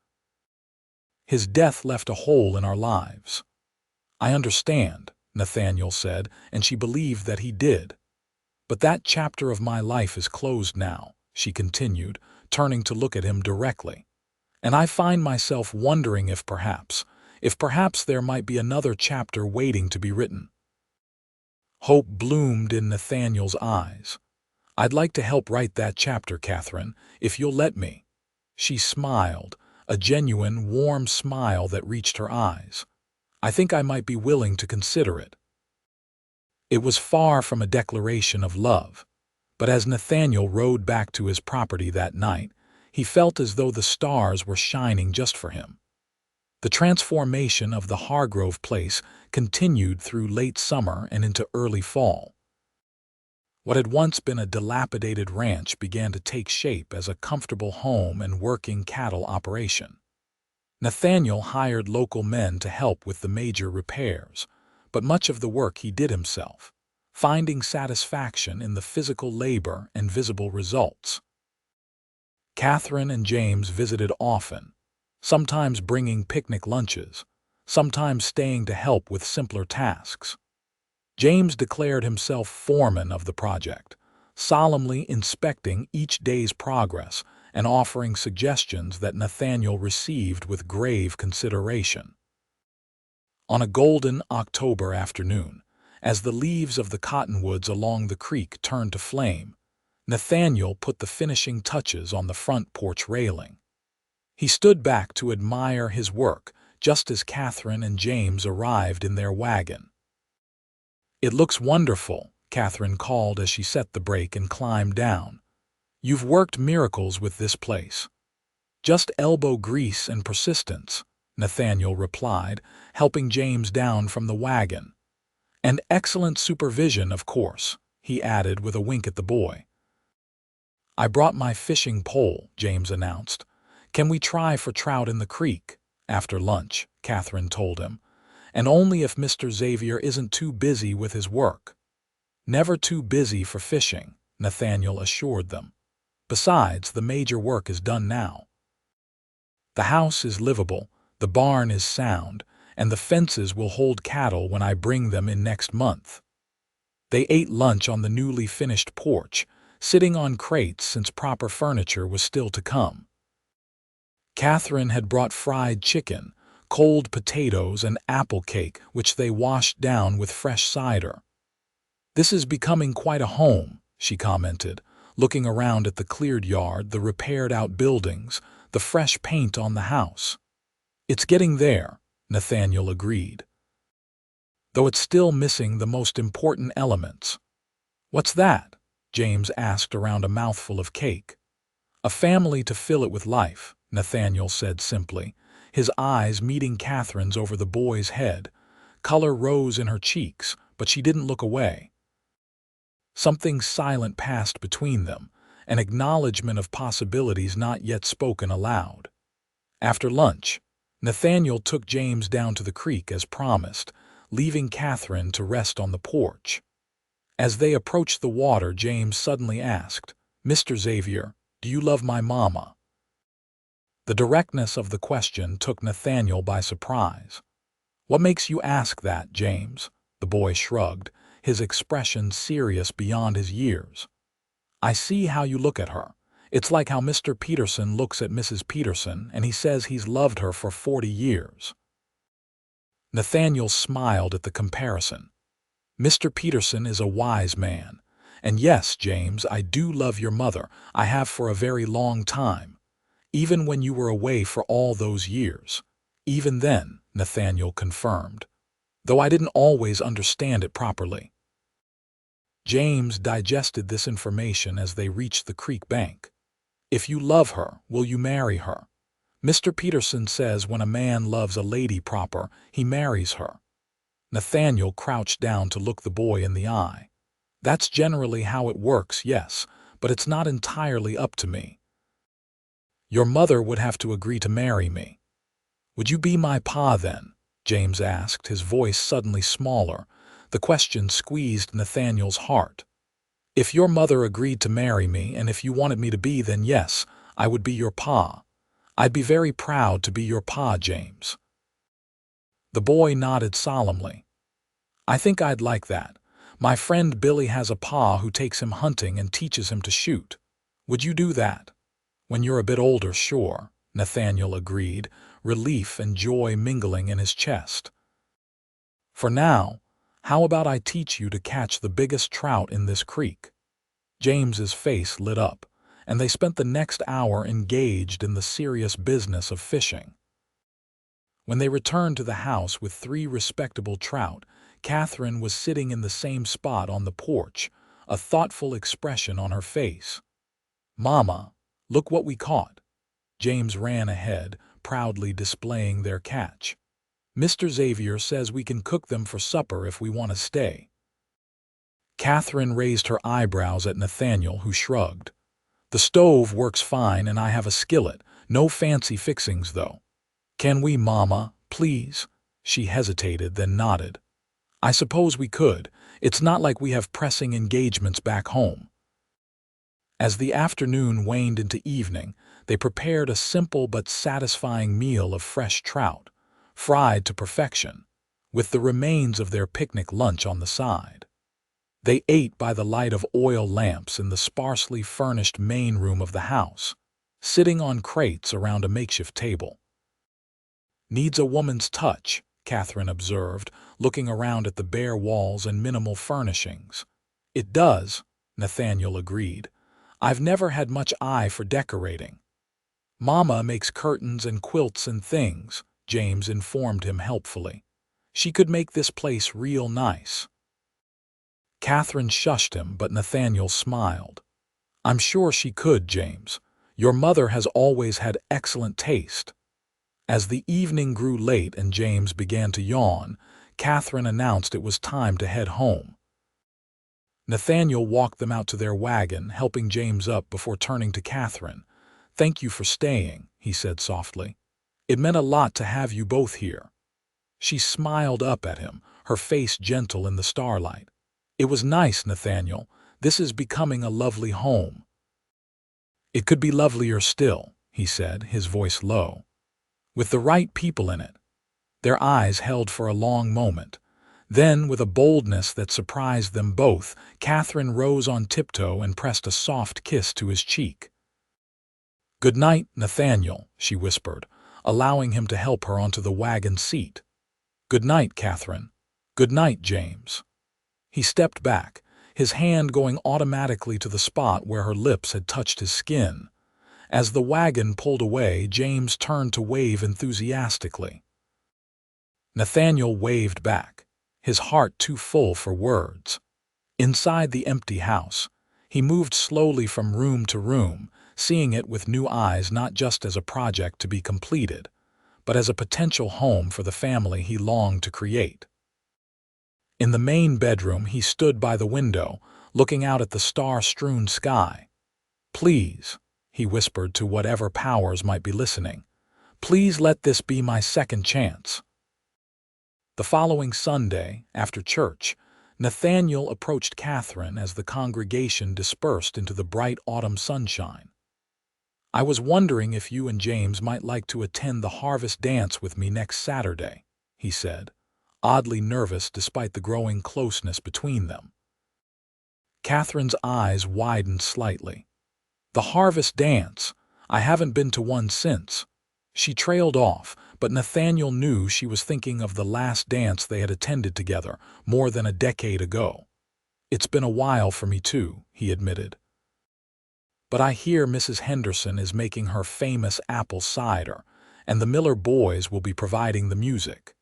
His death left a hole in our lives." "I understand," Nathaniel said, and she believed that he did. "But that chapter of my life is closed now," she continued, turning to look at him directly. "And I find myself wondering if perhaps there might be another chapter waiting to be written." Hope bloomed in Nathaniel's eyes. "I'd like to help write that chapter, Katherine, if you'll let me." She smiled, a genuine, warm smile that reached her eyes. "I think I might be willing to consider it." It was far from a declaration of love, but as Nathaniel rode back to his property that night, he felt as though the stars were shining just for him. The transformation of the Hargrove place continued through late summer and into early fall. What had once been a dilapidated ranch began to take shape as a comfortable home and working cattle operation. Nathaniel hired local men to help with the major repairs, but much of the work he did himself, finding satisfaction in the physical labor and visible results. Katherine and James visited often, sometimes bringing picnic lunches, sometimes staying to help with simpler tasks. James declared himself foreman of the project, solemnly inspecting each day's progress and offering suggestions that Nathaniel received with grave consideration. On a golden October afternoon, as the leaves of the cottonwoods along the creek turned to flame, Nathaniel put the finishing touches on the front porch railing. He stood back to admire his work just as Katherine and James arrived in their wagon. "It looks wonderful," Katherine called as she set the brake and climbed down. "You've worked miracles with this place." "Just elbow grease and persistence," Nathaniel replied, helping James down from the wagon. "And excellent supervision, of course," he added with a wink at the boy. "I brought my fishing pole," James announced. "Can we try for trout in the creek?" "After lunch," Katherine told him. "And only if Mr. Xavier isn't too busy with his work." "Never too busy for fishing," Nathaniel assured them. "Besides, the major work is done now." The house is livable, the barn is sound, and the fences will hold cattle when I bring them in next month. They ate lunch on the newly finished porch, sitting on crates since proper furniture was still to come. Katherine had brought fried chicken, cold potatoes, and apple cake, which they washed down with fresh cider. "This is becoming quite a home," she commented, looking around at the cleared yard, the repaired-out buildings, the fresh paint on the house. "It's getting there," Nathaniel agreed, "though it's still missing the most important elements." "What's that?" James asked around a mouthful of cake. "A family to fill it with life," Nathaniel said simply, his eyes meeting Katherine's over the boy's head. Color rose in her cheeks, but she didn't look away. Something silent passed between them, an acknowledgement of possibilities not yet spoken aloud. After lunch, Nathaniel took James down to the creek as promised, leaving Katherine to rest on the porch. As they approached the water, James suddenly asked, "Mr. Xavier, do you love my mama?" The directness of the question took Nathaniel by surprise. "What makes you ask that, James?" The boy shrugged, his expression serious beyond his years. "I see how you look at her. It's like how Mr. Peterson looks at Mrs. Peterson, and he says he's loved her for 40 years. Nathaniel smiled at the comparison. "Mr. Peterson is a wise man. And yes, James, I do love your mother. I have for a very long time. Even when you were away for all those years. Even then," Nathaniel confirmed, "though I didn't always understand it properly." James digested this information as they reached the creek bank. "If you love her, will you marry her? Mr. Peterson says when a man loves a lady proper, he marries her." Nathaniel crouched down to look the boy in the eye. "That's generally how it works, yes, but it's not entirely up to me. Your mother would have to agree to marry me." "Would you be my pa then?" James asked, his voice suddenly smaller. The question squeezed Nathaniel's heart. "If your mother agreed to marry me, and if you wanted me to be, then yes, I would be your pa. I'd be very proud to be your pa, James." The boy nodded solemnly. "I think I'd like that. My friend Billy has a pa who takes him hunting and teaches him to shoot. Would you do that?" "When you're a bit older, sure," Nathaniel agreed, relief and joy mingling in his chest. "For now, how about I teach you to catch the biggest trout in this creek?" James's face lit up, and they spent the next hour engaged in the serious business of fishing. When they returned to the house with 3 respectable trout, Katherine was sitting in the same spot on the porch, a thoughtful expression on her face. "Mama, look what we caught." James ran ahead, proudly displaying their catch. "Mr. Xavier says we can cook them for supper if we want to stay." Katherine raised her eyebrows at Nathaniel, who shrugged. "The stove works fine and I have a skillet. No fancy fixings, though." "Can we, Mama, please?" She hesitated, then nodded. "I suppose we could. It's not like we have pressing engagements back home." As the afternoon waned into evening, they prepared a simple but satisfying meal of fresh trout, fried to perfection, with the remains of their picnic lunch on the side. They ate by the light of oil lamps in the sparsely furnished main room of the house, sitting on crates around a makeshift table. "Needs a woman's touch," Katherine observed, looking around at the bare walls and minimal furnishings. "It does," Nathaniel agreed. "I've never had much eye for decorating." "Mama makes curtains and quilts and things," James informed him helpfully. "She could make this place real nice." Katherine shushed him, but Nathaniel smiled. "I'm sure she could, James. Your mother has always had excellent taste." As the evening grew late and James began to yawn, Katherine announced it was time to head home. Nathaniel walked them out to their wagon, helping James up before turning to Katherine. "Thank you for staying," he said softly. "It meant a lot to have you both here." She smiled up at him, her face gentle in the starlight. "It was nice, Nathaniel. This is becoming a lovely home." "It could be lovelier still," he said, his voice low. with the right people in it. Their eyes held for a long moment. Then, with a boldness that surprised them both, Katherine rose on tiptoe and pressed a soft kiss to his cheek. "Good night, Nathaniel," she whispered, allowing him to help her onto the wagon seat. "Good night, Katherine. Good night, James." He stepped back, his hand going automatically to the spot where her lips had touched his skin. As the wagon pulled away, James turned to wave enthusiastically. Nathaniel waved back, his heart too full for words. Inside the empty house, he moved slowly from room to room, seeing it with new eyes not just as a project to be completed, but as a potential home for the family he longed to create. In the main bedroom, he stood by the window, looking out at the star-strewn sky. "Please," he whispered to whatever powers might be listening, "please let this be my second chance." The following Sunday, after church, Nathaniel approached Katherine as the congregation dispersed into the bright autumn sunshine. "I was wondering if you and James might like to attend the harvest dance with me next Saturday," he said, oddly nervous despite the growing closeness between them. Katherine's eyes widened slightly. "The harvest dance? I haven't been to one since." She trailed off, but Nathaniel knew she was thinking of the last dance they had attended together, more than a decade ago. "It's been a while for me too," he admitted. "But I hear Mrs. Henderson is making her famous apple cider, and the Miller boys will be providing the music."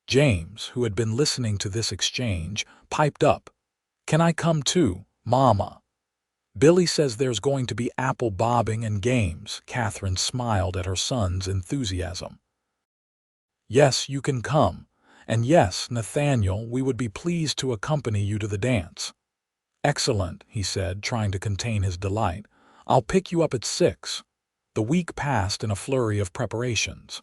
James, who had been listening to this exchange, piped up, "Can I come too, Mama?" "Billy says there's going to be apple bobbing and games." Katherine smiled at her son's enthusiasm. "Yes, you can come. And yes, Nathaniel, we would be pleased to accompany you to the dance." "Excellent," he said, trying to contain his delight. "I'll pick you up at 6. The week passed in a flurry of preparations.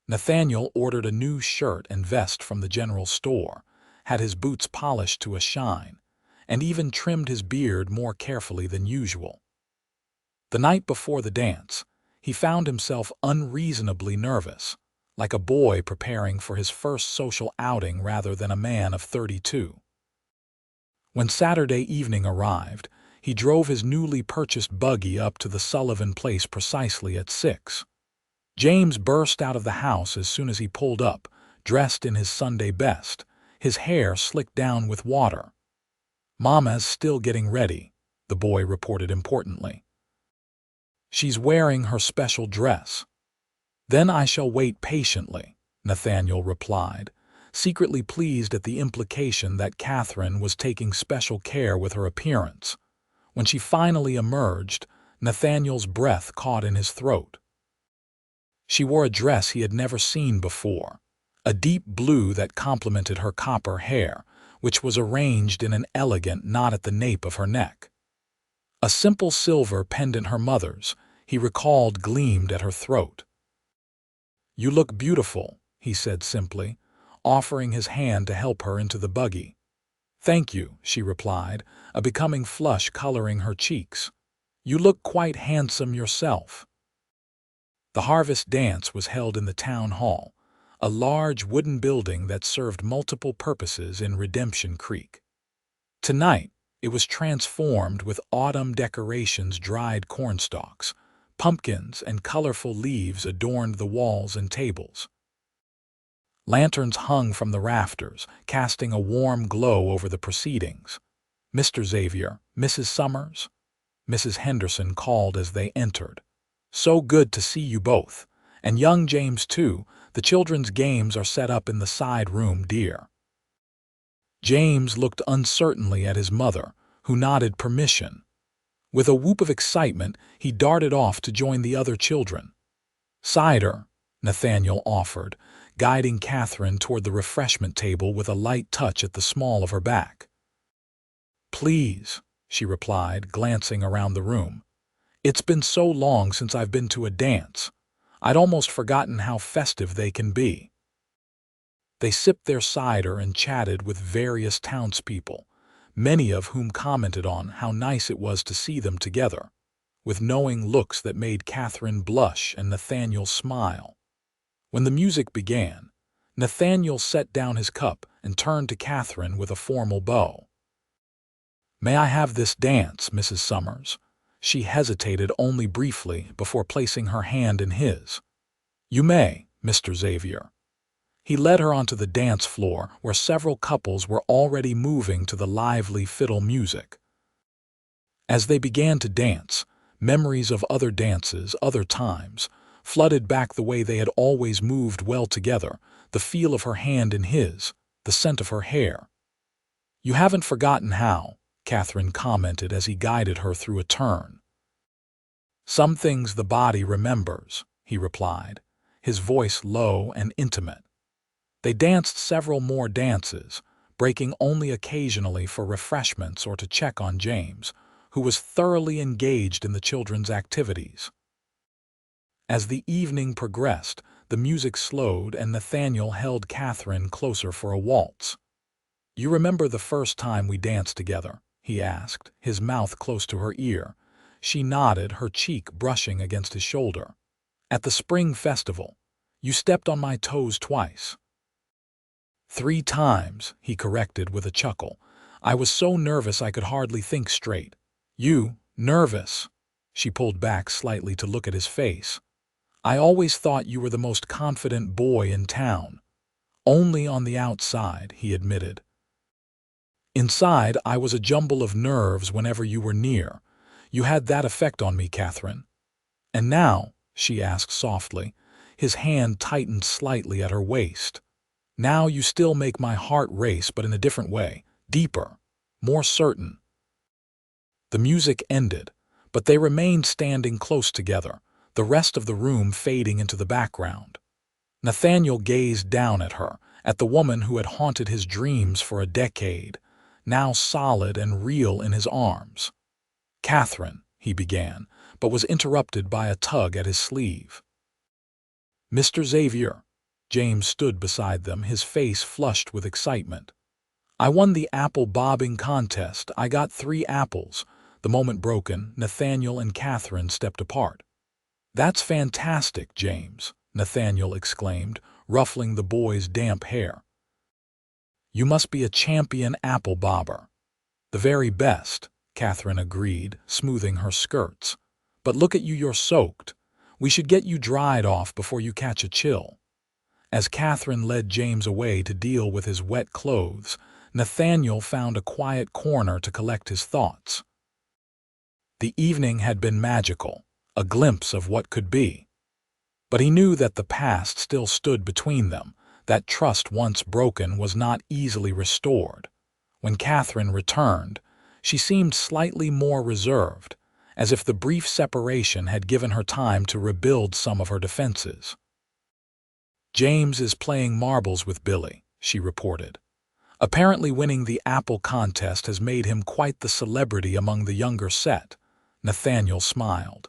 Nathaniel ordered a new shirt and vest from the general store, had his boots polished to a shine, and even trimmed his beard more carefully than usual. The night before the dance, he found himself unreasonably nervous, like a boy preparing for his first social outing rather than a man of 32. When Saturday evening arrived, he drove his newly purchased buggy up to the Sullivan place precisely at 6. James burst out of the house as soon as he pulled up, dressed in his Sunday best, his hair slicked down with water. "Mama's still getting ready," the boy reported importantly. "She's wearing her special dress." "Then I shall wait patiently," Nathaniel replied, secretly pleased at the implication that Katherine was taking special care with her appearance. When she finally emerged, Nathaniel's breath caught in his throat. She wore a dress he had never seen before, a deep blue that complemented her copper hair, which was arranged in an elegant knot at the nape of her neck. A simple silver pendant her mother's, he recalled, gleamed at her throat. "You look beautiful," he said simply, offering his hand to help her into the buggy. "Thank you," she replied, a becoming flush coloring her cheeks. "You look quite handsome yourself." The harvest dance was held in the town hall, a large wooden building that served multiple purposes in Redemption Creek. Tonight, it was transformed with autumn decorations. Dried cornstalks, pumpkins, and colorful leaves adorned the walls and tables. Lanterns hung from the rafters, casting a warm glow over the proceedings. "Mr. Xavier, Mrs. Summers," Mrs. Henderson called as they entered. "So good to see you both. And young James, too. The children's games are set up in the side room, dear." James looked uncertainly at his mother, who nodded permission. With a whoop of excitement, he darted off to join the other children. "Cider," Nathaniel offered, guiding Katherine toward the refreshment table with a light touch at the small of her back. "Please," she replied, glancing around the room. "It's been so long since I've been to a dance. I'd almost forgotten how festive they can be." They sipped their cider and chatted with various townspeople, many of whom commented on how nice it was to see them together. with knowing looks that made Katherine blush and Nathaniel smile. When the music began, Nathaniel set down his cup and turned to Katherine with a formal bow. "May I have this dance, Mrs. Summers?" She hesitated only briefly before placing her hand in his. "You may, Mr. Xavier." He led her onto the dance floor where several couples were already moving to the lively fiddle music. As they began to dance, memories of other dances, other times, flooded back the way they had always moved well together, the feel of her hand in his, the scent of her hair. "You haven't forgotten how," Katherine commented as he guided her through a turn. "Some things the body remembers," he replied, his voice low and intimate. They danced several more dances, breaking only occasionally for refreshments or to check on James, who was thoroughly engaged in the children's activities. As the evening progressed, the music slowed and Nathaniel held Katherine closer for a waltz. "You remember the first time we danced together?" he asked, his mouth close to her ear. She nodded, her cheek brushing against his shoulder. "At the spring festival. You stepped on my toes twice." "3 times," he corrected with a chuckle. "I was so nervous I could hardly think straight." "You, nervous?" She pulled back slightly to look at his face. "I always thought you were the most confident boy in town." "Only on the outside," he admitted. "Inside, I was a jumble of nerves whenever you were near. You had that effect on me, Katherine." "And now?" she asked softly. His hand tightened slightly at her waist. "Now you still make my heart race, but in a different way, deeper, more certain." The music ended, but they remained standing close together, the rest of the room fading into the background. Nathaniel gazed down at her, at the woman who had haunted his dreams for a decade, now solid and real in his arms. "Katherine," he began, but was interrupted by a tug at his sleeve. "Mr. Xavier." James stood beside them, his face flushed with excitement. "I won the apple bobbing contest. I got 3 apples. The moment broken, Nathaniel and Katherine stepped apart. "That's fantastic, James," Nathaniel exclaimed, ruffling the boy's damp hair. "You must be a champion apple bobber." "The very best," Katherine agreed, smoothing her skirts. "But look at you, you're soaked. We should get you dried off before you catch a chill." As Katherine led James away to deal with his wet clothes, Nathaniel found a quiet corner to collect his thoughts. The evening had been magical, a glimpse of what could be. But he knew that the past still stood between them, that trust once broken was not easily restored. When Katherine returned, she seemed slightly more reserved, as if the brief separation had given her time to rebuild some of her defenses. "James is playing marbles with Billy," she reported. "Apparently winning the apple contest has made him quite the celebrity among the younger set." Nathaniel smiled.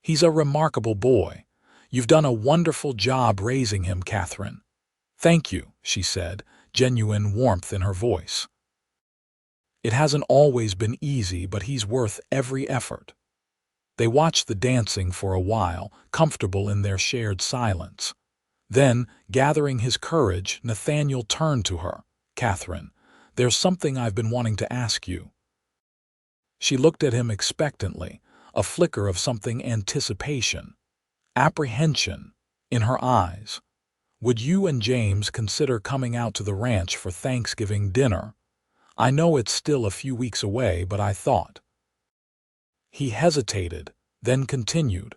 "He's a remarkable boy. You've done a wonderful job raising him, Katherine." "Thank you," she said, genuine warmth in her voice. "It hasn't always been easy, but he's worth every effort." They watched the dancing for a while, comfortable in their shared silence. Then, gathering his courage, Nathaniel turned to her. "Katherine, there's something I've been wanting to ask you." She looked at him expectantly, a flicker of something anticipation, apprehension, in her eyes. "Would you and James consider coming out to the ranch for Thanksgiving dinner? I know it's still a few weeks away, but I thought." He hesitated, then continued.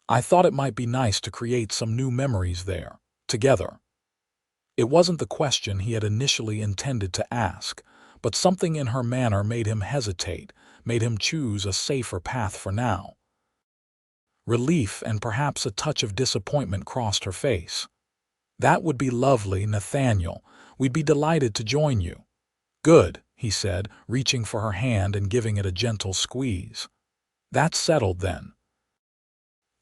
"I thought it might be nice to create some new memories there, together." It wasn't the question he had initially intended to ask, but something in her manner made him hesitate, made him choose a safer path for now. Relief and perhaps a touch of disappointment crossed her face. "That would be lovely, Nathaniel. We'd be delighted to join you." "Good," he said, reaching for her hand and giving it a gentle squeeze. "That's settled then."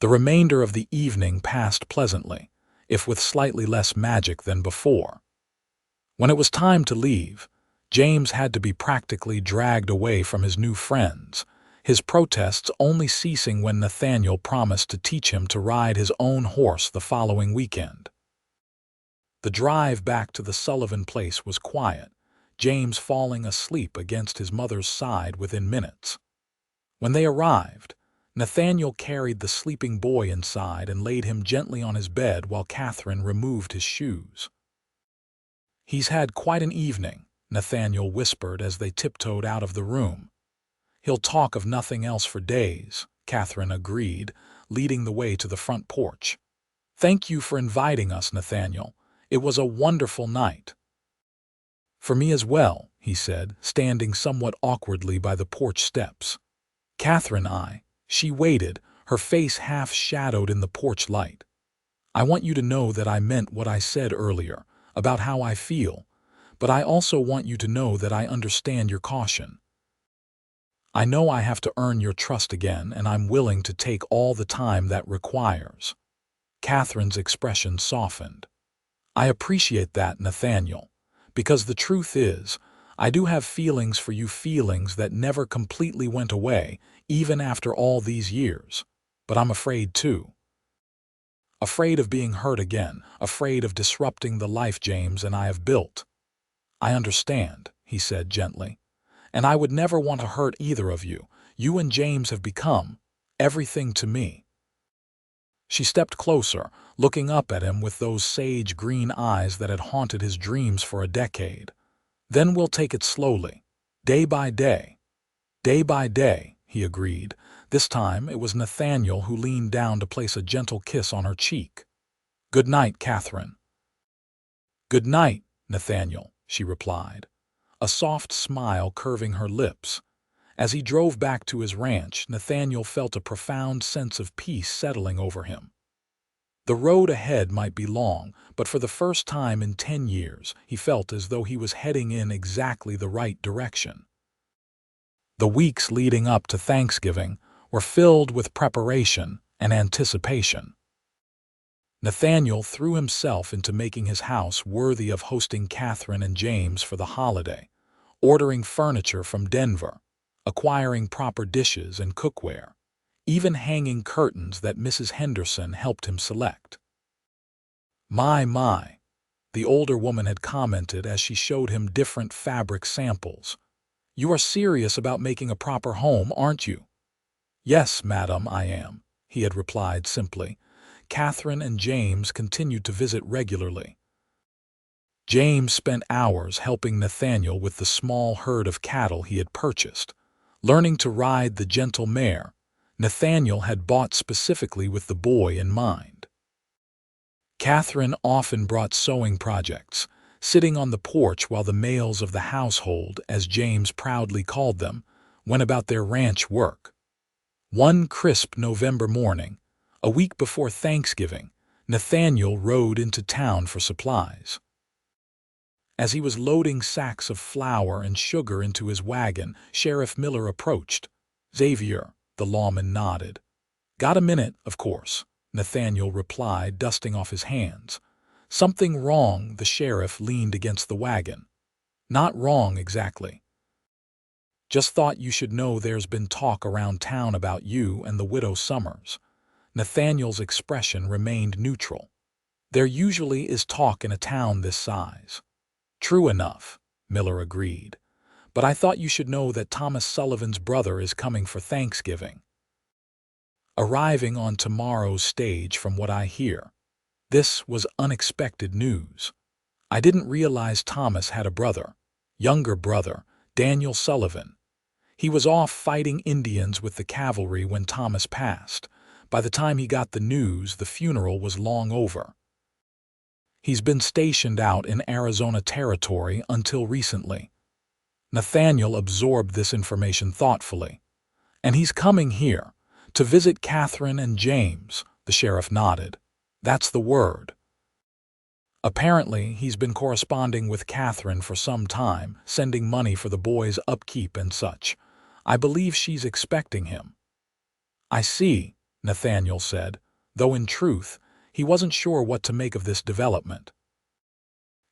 The remainder of the evening passed pleasantly, if with slightly less magic than before. When it was time to leave, James had to be practically dragged away from his new friends, his protests only ceasing when Nathaniel promised to teach him to ride his own horse the following weekend. The drive back to the Sullivan place was quiet, James falling asleep against his mother's side within minutes. When they arrived, Nathaniel carried the sleeping boy inside and laid him gently on his bed while Katherine removed his shoes. "He's had quite an evening," Nathaniel whispered as they tiptoed out of the room. "He'll talk of nothing else for days," Katherine agreed, leading the way to the front porch. "Thank you for inviting us, Nathaniel. It was a wonderful night." "For me as well," he said, standing somewhat awkwardly by the porch steps. She waited, her face half shadowed in the porch light. "I want you to know that I meant what I said earlier, about how I feel, but I also want you to know that I understand your caution. I know I have to earn your trust again, and I'm willing to take all the time that requires." Katherine's expression softened. "I appreciate that, Nathaniel, because the truth is, I do have feelings for you, feelings that never completely went away, even after all these years. But I'm afraid too. Afraid of being hurt again, afraid of disrupting the life James and I have built." "I understand," he said gently. "And I would never want to hurt either of you. You and James have become everything to me." She stepped closer, looking up at him with those sage green eyes that had haunted his dreams for a decade. "Then we'll take it slowly, day by day." "Day by day," he agreed. This time it was Nathaniel who leaned down to place a gentle kiss on her cheek. "Good night, Katherine." "Good night, Nathaniel," she replied, a soft smile curving her lips. As he drove back to his ranch, Nathaniel felt a profound sense of peace settling over him. The road ahead might be long, but for the first time in 10 years, he felt as though he was heading in exactly the right direction. The weeks leading up to Thanksgiving were filled with preparation and anticipation. Nathaniel threw himself into making his house worthy of hosting Katherine and James for the holiday, ordering furniture from Denver, acquiring proper dishes and cookware, even hanging curtains that Mrs. Henderson helped him select. My, the older woman had commented as she showed him different fabric samples. "You are serious about making a proper home, aren't you?" "Yes, madam, I am," he had replied simply. Katherine and James continued to visit regularly. James spent hours helping Nathaniel with the small herd of cattle he had purchased, learning to ride the gentle mare Nathaniel had bought specifically with the boy in mind. Katherine often brought sewing projects, sitting on the porch while the males of the household, as James proudly called them, went about their ranch work. One crisp November morning, a week before Thanksgiving, Nathaniel rode into town for supplies. As he was loading sacks of flour and sugar into his wagon, Sheriff Miller approached. "Xavier," the lawman nodded. "Got a minute, of course," Nathaniel replied, dusting off his hands. "Something wrong?" The sheriff leaned against the wagon. "Not wrong exactly. Just thought you should know there's been talk around town about you and the widow Summers." Nathaniel's expression remained neutral. "There usually is talk in a town this size." "True enough," Miller agreed. "But I thought you should know that Thomas Sullivan's brother is coming for Thanksgiving. Arriving on tomorrow's stage, from what I hear." This was unexpected news. "I didn't realize Thomas had a brother, younger brother, Daniel Sullivan. He was off fighting Indians with the cavalry when Thomas passed. By the time he got the news, the funeral was long over. He's been stationed out in Arizona Territory until recently." Nathaniel absorbed this information thoughtfully. "And he's coming here to visit Katherine and James," the sheriff nodded. "That's the word. Apparently, he's been corresponding with Katherine for some time, sending money for the boy's upkeep and such. I believe she's expecting him." "I see," Nathaniel said, though in truth, he wasn't sure what to make of this development.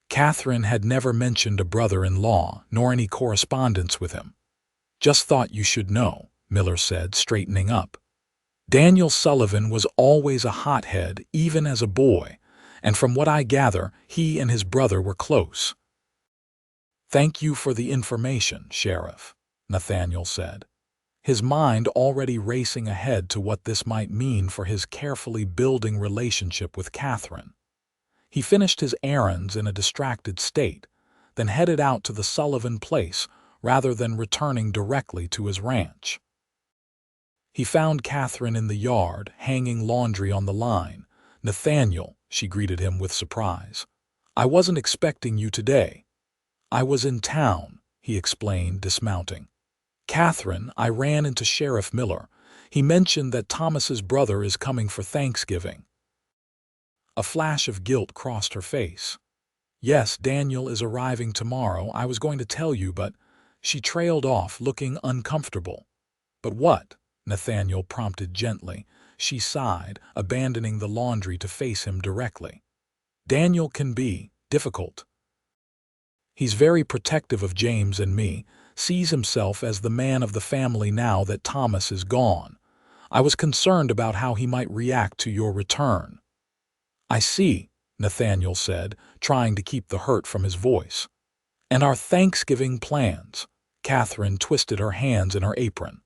Katherine had never mentioned a brother-in-law, nor any correspondence with him. "Just thought you should know," Miller said, straightening up. Daniel Sullivan was always a hothead, even as a boy, and from what I gather, he and his brother were close. "Thank you for the information, Sheriff," Nathaniel said, his mind already racing ahead to what this might mean for his carefully building relationship with Katherine. He finished his errands in a distracted state, then headed out to the Sullivan place rather than returning directly to his ranch. He found Katherine in the yard, hanging laundry on the line. "Nathaniel," she greeted him with surprise. "I wasn't expecting you today." "I was in town," he explained, dismounting. "Katherine, I ran into Sheriff Miller. He mentioned that Thomas's brother is coming for Thanksgiving." A flash of guilt crossed her face. "Yes, Daniel is arriving tomorrow. I was going to tell you, but—" She trailed off, looking uncomfortable. "But what?" Nathaniel prompted gently. She sighed, abandoning the laundry to face him directly. "Daniel can be difficult. He's very protective of James and me, sees himself as the man of the family now that Thomas is gone. I was concerned about how he might react to your return." "I see," Nathaniel said, trying to keep the hurt from his voice. "And our Thanksgiving plans." Katherine twisted her hands in her apron.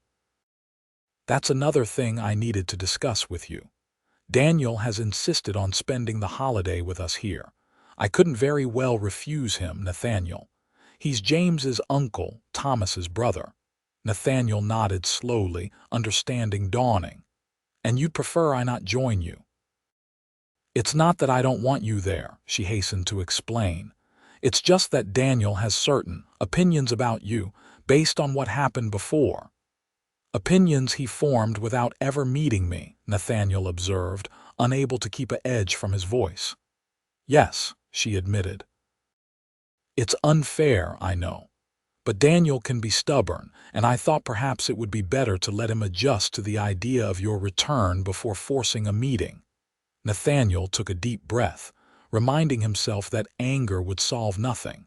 "That's another thing I needed to discuss with you. Daniel has insisted on spending the holiday with us here. I couldn't very well refuse him, Nathaniel. He's James's uncle, Thomas's brother." Nathaniel nodded slowly, understanding dawning. "And you'd prefer I not join you?" "It's not that I don't want you there," she hastened to explain. "It's just that Daniel has certain opinions about you based on what happened before." "Opinions he formed without ever meeting me," Nathaniel observed, unable to keep an edge from his voice. "Yes," she admitted. "It's unfair, I know. But Daniel can be stubborn, and I thought perhaps it would be better to let him adjust to the idea of your return before forcing a meeting." Nathaniel took a deep breath, reminding himself that anger would solve nothing.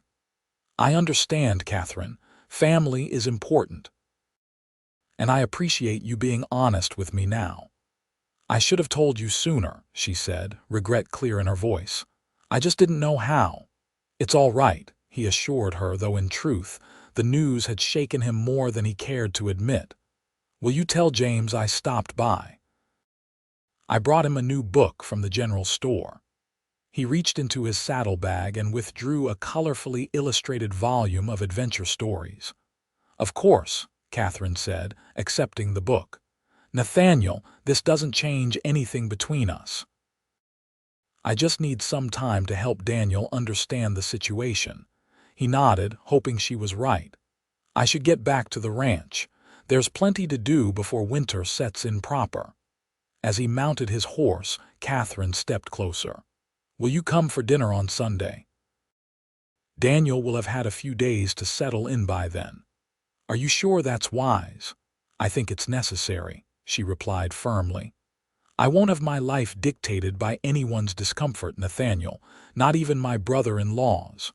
"I understand, Katherine. Family is important. And I appreciate you being honest with me now." "I should have told you sooner," she said, regret clear in her voice. "I just didn't know how." "It's all right," he assured her, though in truth, the news had shaken him more than he cared to admit. "Will you tell James I stopped by?" I brought him a new book from the general store." He reached into his saddlebag and withdrew a colorfully illustrated volume of adventure stories. "Of course," Katherine said, accepting the book. "Nathaniel, this doesn't change anything between us. I just need some time to help Daniel understand the situation." He nodded, hoping she was right. "I should get back to the ranch. There's plenty to do before winter sets in proper." As he mounted his horse, Katherine stepped closer. "Will you come for dinner on Sunday? Daniel will have had a few days to settle in by then." "Are you sure that's wise?" "I think it's necessary," she replied firmly. "I won't have my life dictated by anyone's discomfort, Nathaniel, not even my brother-in-law's."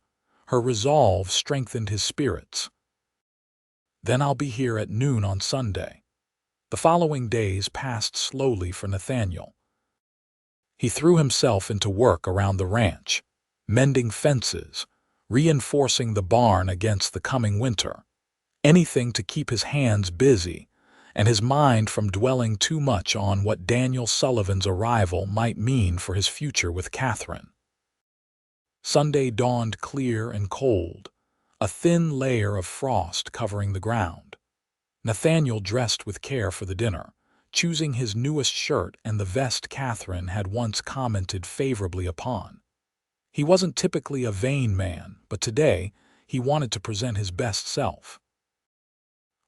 Her resolve strengthened his spirits. "Then I'll be here at noon on Sunday." The following days passed slowly for Nathaniel. He threw himself into work around the ranch, mending fences, reinforcing the barn against the coming winter. Anything to keep his hands busy and his mind from dwelling too much on what Daniel Sullivan's arrival might mean for his future with Katherine. Sunday dawned clear and cold, a thin layer of frost covering the ground. Nathaniel dressed with care for the dinner, choosing his newest shirt and the vest Katherine had once commented favorably upon. He wasn't typically a vain man, but today he wanted to present his best self.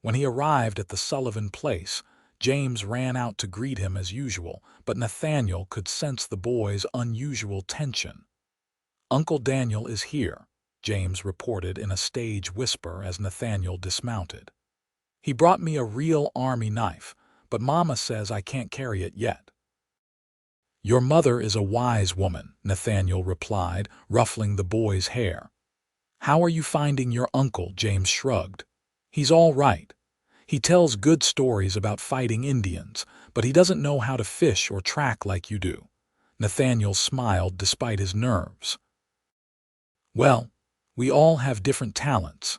When he arrived at the Sullivan place, James ran out to greet him as usual, but Nathaniel could sense the boy's unusual tension. "Uncle Daniel is here," James reported in a stage whisper as Nathaniel dismounted. "He brought me a real army knife, but Mama says I can't carry it yet." "Your mother is a wise woman," Nathaniel replied, ruffling the boy's hair. "How are you finding your uncle?" James shrugged. "He's all right. He tells good stories about fighting Indians, but he doesn't know how to fish or track like you do." Nathaniel smiled despite his nerves. "Well, we all have different talents."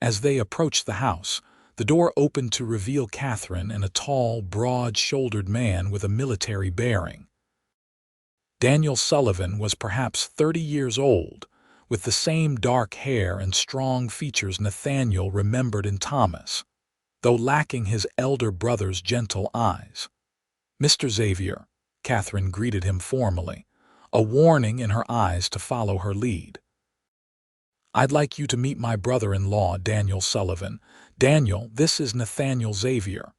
As they approached the house, the door opened to reveal Katherine and a tall, broad-shouldered man with a military bearing. Daniel Sullivan was perhaps 30 years old, with the same dark hair and strong features Nathaniel remembered in Thomas, though lacking his elder brother's gentle eyes. "Mr. Xavier," Katherine greeted him formally, a warning in her eyes to follow her lead. "I'd like you to meet my brother-in-law, Daniel Sullivan. Daniel, this is Nathaniel Xavier."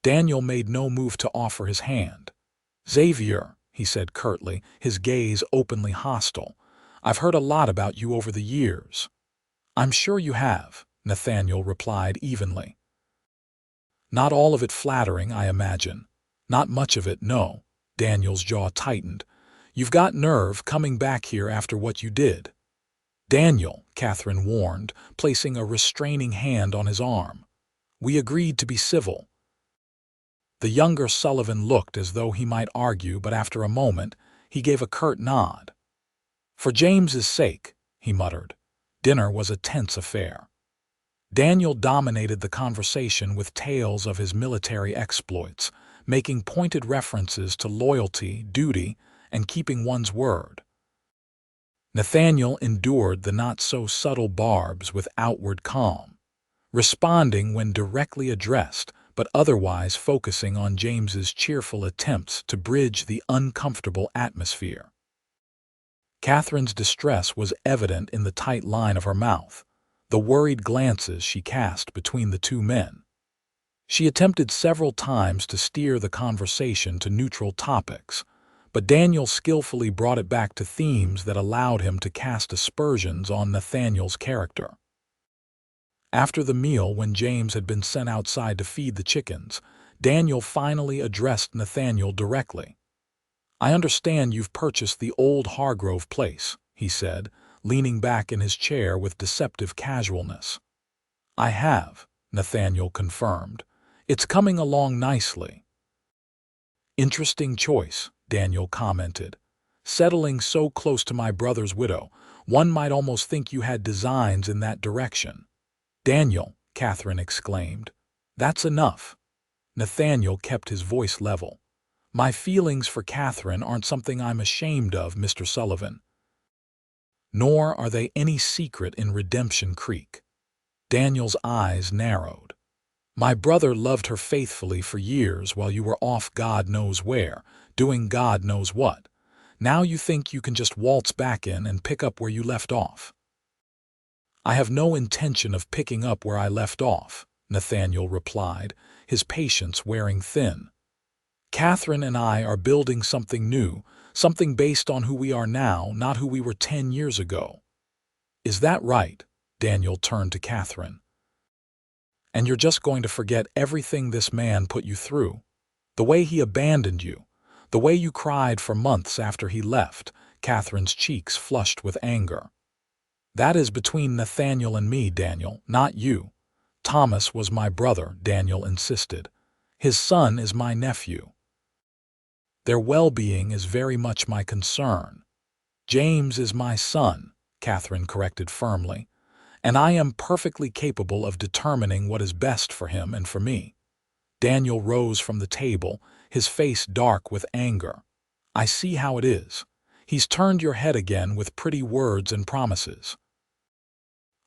Daniel made no move to offer his hand. "Xavier," he said curtly, his gaze openly hostile, "I've heard a lot about you over the years." "I'm sure you have," Nathaniel replied evenly. "Not all of it flattering, I imagine." "Not much of it, no." Daniel's jaw tightened. "You've got nerve coming back here after what you did." "Daniel," Katherine warned, placing a restraining hand on his arm. "We agreed to be civil." The younger Sullivan looked as though he might argue, but after a moment, he gave a curt nod. "For James's sake," he muttered. Dinner was a tense affair. Daniel dominated the conversation with tales of his military exploits, making pointed references to loyalty, duty, and keeping one's word. Nathaniel endured the not-so-subtle barbs with outward calm, responding when directly addressed, but otherwise focusing on James's cheerful attempts to bridge the uncomfortable atmosphere. Katherine's distress was evident in the tight line of her mouth, the worried glances she cast between the two men. She attempted several times to steer the conversation to neutral topics, but Daniel skillfully brought it back to themes that allowed him to cast aspersions on Nathaniel's character. After the meal, when James had been sent outside to feed the chickens, Daniel finally addressed Nathaniel directly. "I understand you've purchased the old Hargrove place," he said, leaning back in his chair with deceptive casualness. "I have," Nathaniel confirmed. "It's coming along nicely." "Interesting choice," Daniel commented. "Settling so close to my brother's widow, one might almost think you had designs in that direction." "Daniel," Katherine exclaimed, "that's enough." Nathaniel kept his voice level. "My feelings for Katherine aren't something I'm ashamed of, Mr. Sullivan. Nor are they any secret in Redemption Creek." Daniel's eyes narrowed. "My brother loved her faithfully for years while you were off God knows where, doing God knows what. Now you think you can just waltz back in and pick up where you left off." "I have no intention of picking up where I left off," Nathaniel replied, his patience wearing thin. "Katherine and I are building something new, something based on who we are now, not who we were 10 years ago." "Is that right?" Daniel turned to Katherine. "And you're just going to forget everything this man put you through? The way he abandoned you, the way you cried for months after he left," Katherine's cheeks flushed with anger. "That is between Nathaniel and me, Daniel, not you. Thomas was my brother," Daniel insisted. "His son is my nephew. Their well-being is very much my concern." "James is my son," Katherine corrected firmly, "and I am perfectly capable of determining what is best for him and for me." Daniel rose from the table, his face dark with anger. "I see how it is. He's turned your head again with pretty words and promises."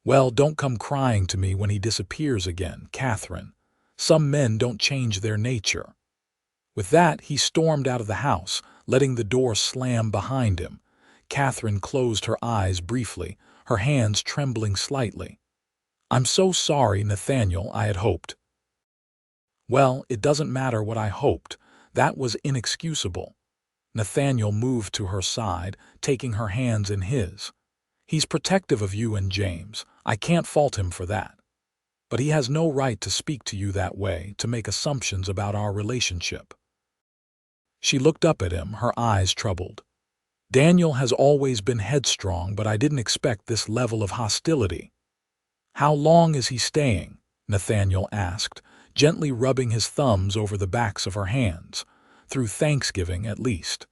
"Well, don't come crying to me when he disappears again, Katherine. Some men don't change their nature." With that, he stormed out of the house, letting the door slam behind him. Katherine closed her eyes briefly, her hands trembling slightly. "I'm so sorry, Nathaniel, I had hoped." "Well, it doesn't matter what I hoped. That was inexcusable." Nathaniel moved to her side, taking her hands in his. "He's protective of you and James. I can't fault him for that. But he has no right to speak to you that way, to make assumptions about our relationship." She looked up at him, her eyes troubled. "Daniel has always been headstrong, but I didn't expect this level of hostility." "How long is he staying?" Nathaniel asked, gently rubbing his thumbs over the backs of her hands. Through Thanksgiving, at least.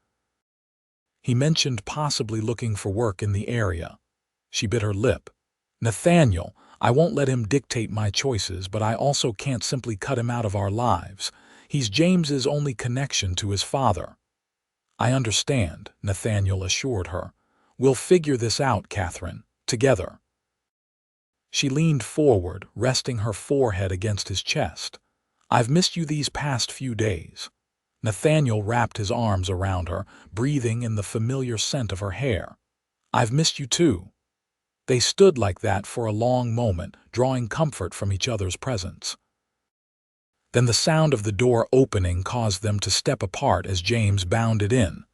He mentioned possibly looking for work in the area. She bit her lip. Nathaniel, I won't let him dictate my choices, but I also can't simply cut him out of our lives. He's James's only connection to his father. I understand, Nathaniel assured her. We'll figure this out, Katherine, together. She leaned forward, resting her forehead against his chest. I've missed you these past few days. Nathaniel wrapped his arms around her, breathing in the familiar scent of her hair. I've missed you too. They stood like that for a long moment, drawing comfort from each other's presence. Then the sound of the door opening caused them to step apart as James bounded in.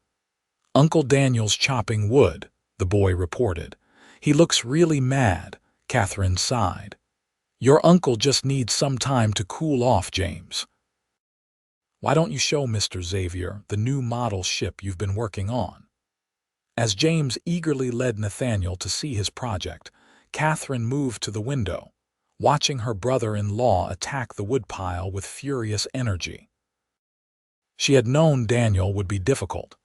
Uncle Daniel's chopping wood, the boy reported. He looks really mad, Katherine sighed. Your uncle just needs some time to cool off, James. Why don't you show Mr. Xavier the new model ship you've been working on? As James eagerly led Nathaniel to see his project, Katherine moved to the window, watching her brother-in-law attack the woodpile with furious energy. She had known Daniel would be difficult,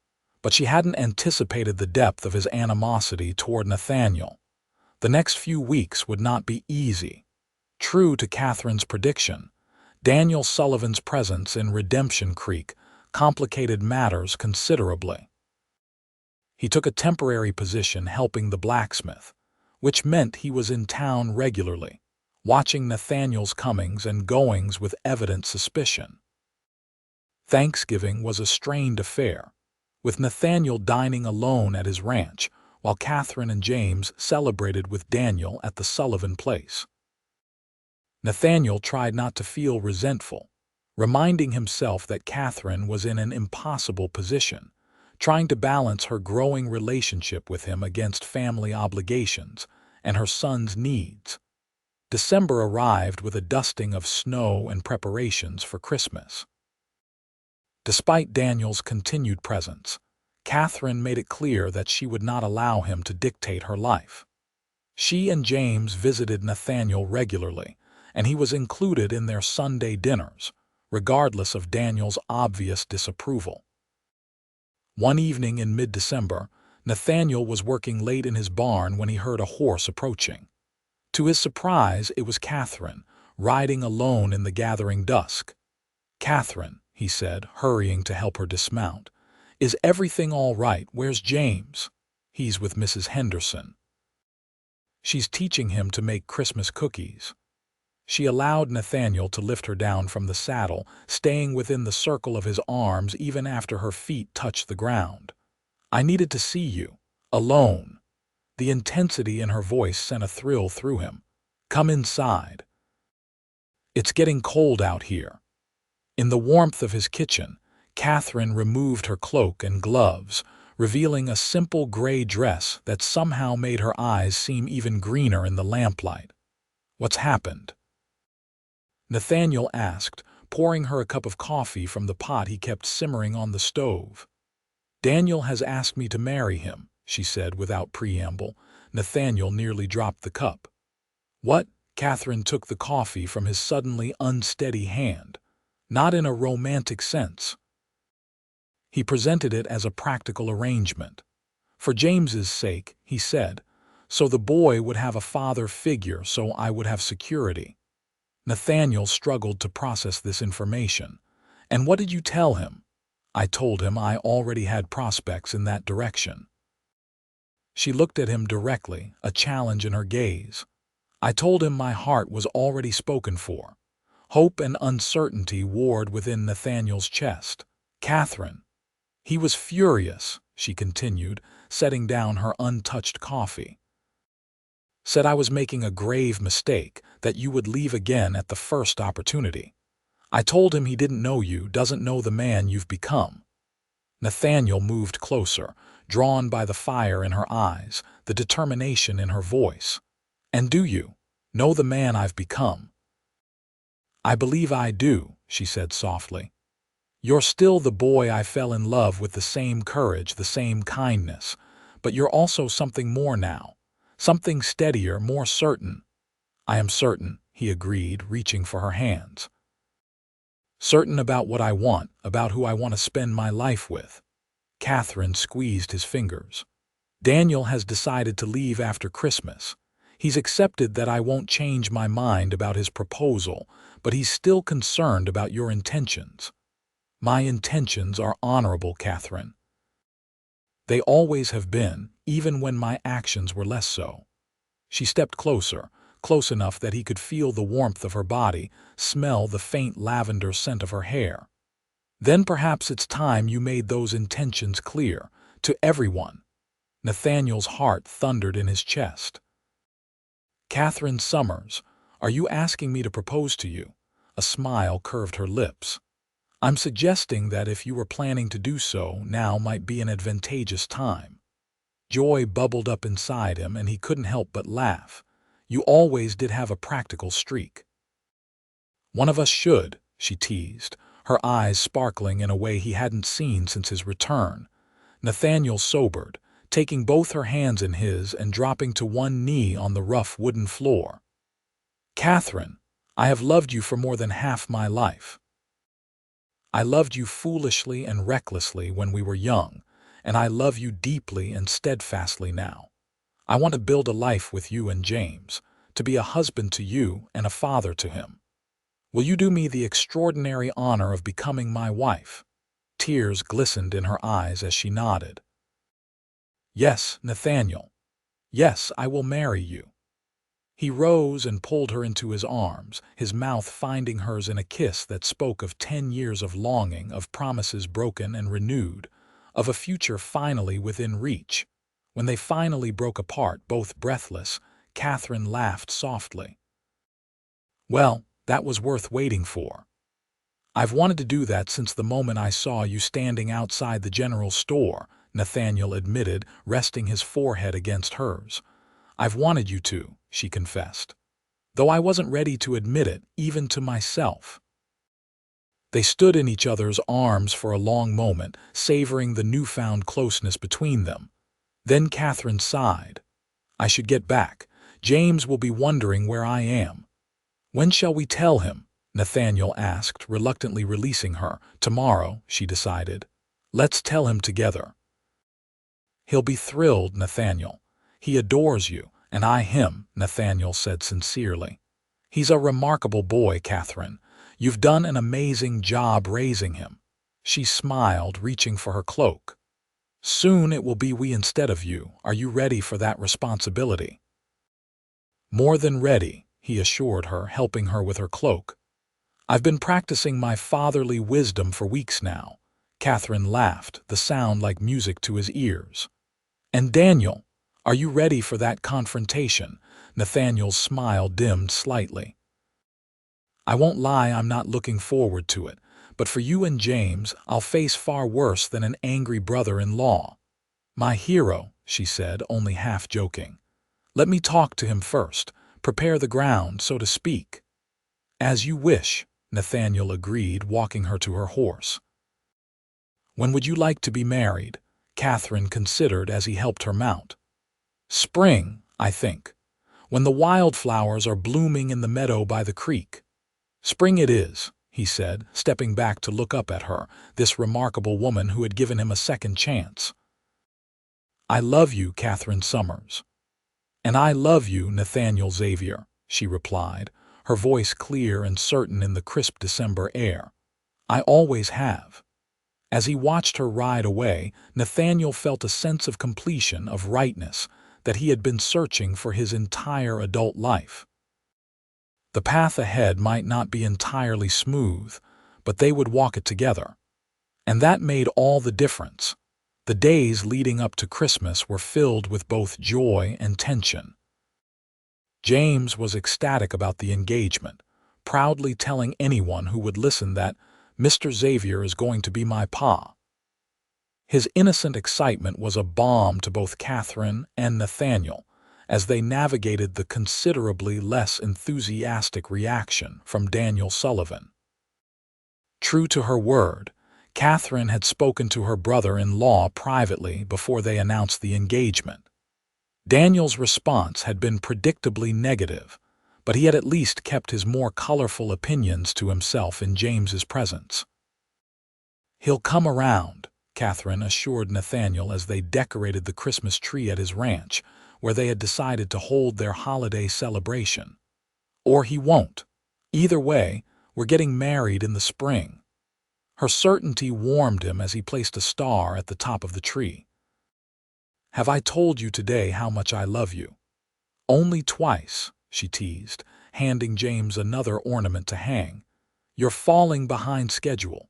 but she hadn't anticipated the depth of his animosity toward Nathaniel. The next few weeks would not be easy. True to Katherine's prediction, Daniel Sullivan's presence in Redemption Creek complicated matters considerably. He took a temporary position helping the blacksmith, which meant he was in town regularly, watching Nathaniel's comings and goings with evident suspicion. Thanksgiving was a strained affair, with Nathaniel dining alone at his ranch, while Katherine and James celebrated with Daniel at the Sullivan place. Nathaniel tried not to feel resentful, reminding himself that Katherine was in an impossible position, trying to balance her growing relationship with him against family obligations and her son's needs. December arrived with a dusting of snow and preparations for Christmas. Despite Daniel's continued presence, Katherine made it clear that she would not allow him to dictate her life. She and James visited Nathaniel regularly, and he was included in their Sunday dinners, regardless of Daniel's obvious disapproval. One evening in mid-December, Nathaniel was working late in his barn when he heard a horse approaching. To his surprise, it was Katherine, riding alone in the gathering dusk. "Katherine," he said, hurrying to help her dismount, "is everything all right? Where's James?" "He's with Mrs. Henderson. She's teaching him to make Christmas cookies." She allowed Nathaniel to lift her down from the saddle, staying within the circle of his arms even after her feet touched the ground. "I needed to see you. Alone." The intensity in her voice sent a thrill through him. "Come inside. It's getting cold out here." In the warmth of his kitchen, Katherine removed her cloak and gloves, revealing a simple gray dress that somehow made her eyes seem even greener in the lamplight. "What's happened?" Nathaniel asked, pouring her a cup of coffee from the pot he kept simmering on the stove. "Daniel has asked me to marry him," she said without preamble. Nathaniel nearly dropped the cup. "What?" Katherine took the coffee from his suddenly unsteady hand. "Not in a romantic sense." He presented it as a practical arrangement. "For James's sake," he said, "so the boy would have a father figure, so I would have security." Nathaniel struggled to process this information. "And what did you tell him?" "I told him I already had prospects in that direction." She looked at him directly, a challenge in her gaze. "I told him my heart was already spoken for." Hope and uncertainty warred within Nathaniel's chest. "Katherine." He was furious, she continued, setting down her untouched coffee. "Said I was making a grave mistake, that you would leave again at the first opportunity. I told him he didn't know you, doesn't know the man you've become." Nathaniel moved closer, drawn by the fire in her eyes, the determination in her voice. "And do you know the man I've become?" "I believe I do," she said softly. "You're still the boy I fell in love with, the same courage, the same kindness, but you're also something more now, something steadier, more certain. I am certain, he agreed, reaching for her hands. Certain about what I want, about who I want to spend my life with. Katherine squeezed his fingers. Daniel has decided to leave after Christmas. He's accepted that I won't change my mind about his proposal, but he's still concerned about your intentions. My intentions are honorable, Katherine. They always have been, even when my actions were less so. She stepped closer, close enough that he could feel the warmth of her body, smell the faint lavender scent of her hair. Then perhaps it's time you made those intentions clear, to everyone. Nathaniel's heart thundered in his chest. Katherine Summers, are you asking me to propose to you? A smile curved her lips. I'm suggesting that if you were planning to do so, now might be an advantageous time. Joy bubbled up inside him, and he couldn't help but laugh. You always did have a practical streak. One of us should, she teased, her eyes sparkling in a way he hadn't seen since his return. Nathaniel sobered, taking both her hands in his and dropping to one knee on the rough wooden floor. Katherine, I have loved you for more than half my life. I loved you foolishly and recklessly when we were young, and I love you deeply and steadfastly now. I want to build a life with you and James, to be a husband to you and a father to him. Will you do me the extraordinary honor of becoming my wife? Tears glistened in her eyes as she nodded. Yes, Nathaniel. Yes, I will marry you. He rose and pulled her into his arms, his mouth finding hers in a kiss that spoke of 10 years of longing, of promises broken and renewed, of a future finally within reach. When they finally broke apart, both breathless, Katherine laughed softly. Well, that was worth waiting for. I've wanted to do that since the moment I saw you standing outside the general store, Nathaniel admitted, resting his forehead against hers. I've wanted you to, she confessed, though I wasn't ready to admit it, even to myself. They stood in each other's arms for a long moment, savoring the newfound closeness between them. Then Katherine sighed. I should get back. James will be wondering where I am. When shall we tell him? Nathaniel asked, reluctantly releasing her. Tomorrow, she decided. Let's tell him together. He'll be thrilled, Nathaniel. He adores you, and I him, Nathaniel said sincerely. He's a remarkable boy, Katherine. You've done an amazing job raising him. She smiled, reaching for her cloak. Soon it will be we instead of you. Are you ready for that responsibility? More than ready, he assured her, helping her with her cloak. I've been practicing my fatherly wisdom for weeks now. Katherine laughed, the sound like music to his ears. And Daniel, are you ready for that confrontation? Nathaniel's smile dimmed slightly. I won't lie, I'm not looking forward to it, but for you and James, I'll face far worse than an angry brother-in-law. My hero, she said, only half joking. Let me talk to him first, prepare the ground, so to speak. As you wish, Nathaniel agreed, walking her to her horse. When would you like to be married? Katherine considered as he helped her mount. Spring, I think, when the wildflowers are blooming in the meadow by the creek. Spring it is, he said, stepping back to look up at her, this remarkable woman who had given him a second chance. I love you, Katherine Summers. And I love you, Nathaniel Xavier, she replied, her voice clear and certain in the crisp December air. I always have. As he watched her ride away, Nathaniel felt a sense of completion, of rightness, that he had been searching for his entire adult life. The path ahead might not be entirely smooth, but they would walk it together. And that made all the difference. The days leading up to Christmas were filled with both joy and tension. James was ecstatic about the engagement, proudly telling anyone who would listen that Mr. Xavier is going to be my pa. His innocent excitement was a balm to both Katherine and Nathaniel as they navigated the considerably less enthusiastic reaction from Daniel Sullivan. True to her word, Katherine had spoken to her brother-in-law privately before they announced the engagement. Daniel's response had been predictably negative, but he had at least kept his more colorful opinions to himself in James's presence. "He'll come around," Katherine assured Nathaniel as they decorated the Christmas tree at his ranch, where they had decided to hold their holiday celebration. "Or he won't. Either way, we're getting married in the spring." Her certainty warmed him as he placed a star at the top of the tree. "Have I told you today how much I love you?" "Only twice," she teased, handing James another ornament to hang. "You're falling behind schedule."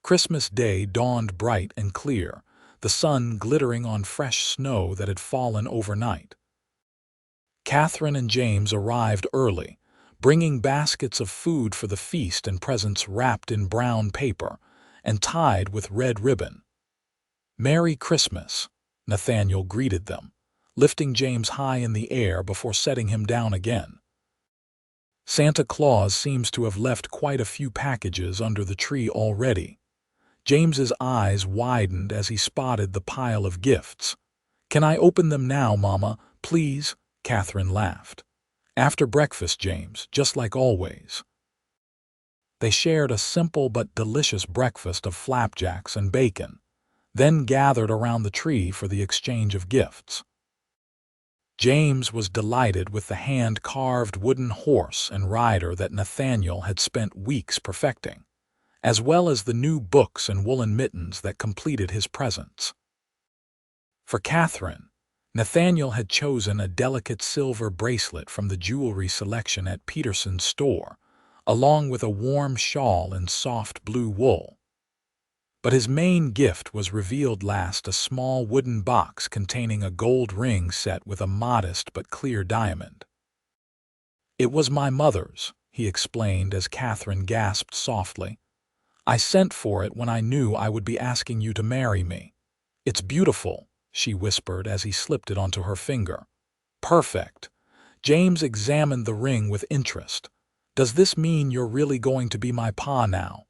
Christmas Day dawned bright and clear, the sun glittering on fresh snow that had fallen overnight. Katherine and James arrived early, bringing baskets of food for the feast and presents wrapped in brown paper and tied with red ribbon. "Merry Christmas," Nathaniel greeted them, lifting James high in the air before setting him down again. "Santa Claus seems to have left quite a few packages under the tree already." James's eyes widened as he spotted the pile of gifts. "Can I open them now, Mama, please?" Katherine laughed. "After breakfast, James, just like always." They shared a simple but delicious breakfast of flapjacks and bacon, then gathered around the tree for the exchange of gifts. James was delighted with the hand-carved wooden horse and rider that Nathaniel had spent weeks perfecting, as well as the new books and woolen mittens that completed his presents. For Katherine, Nathaniel had chosen a delicate silver bracelet from the jewelry selection at Peterson's store, along with a warm shawl in soft blue wool. But his main gift was revealed last, a small wooden box containing a gold ring set with a modest but clear diamond. "It was my mother's," he explained as Katherine gasped softly. "I sent for it when I knew I would be asking you to marry me. It's beautiful," she whispered as he slipped it onto her finger. "Perfect." James examined the ring with interest. "Does this mean you're really going to be my pa now?"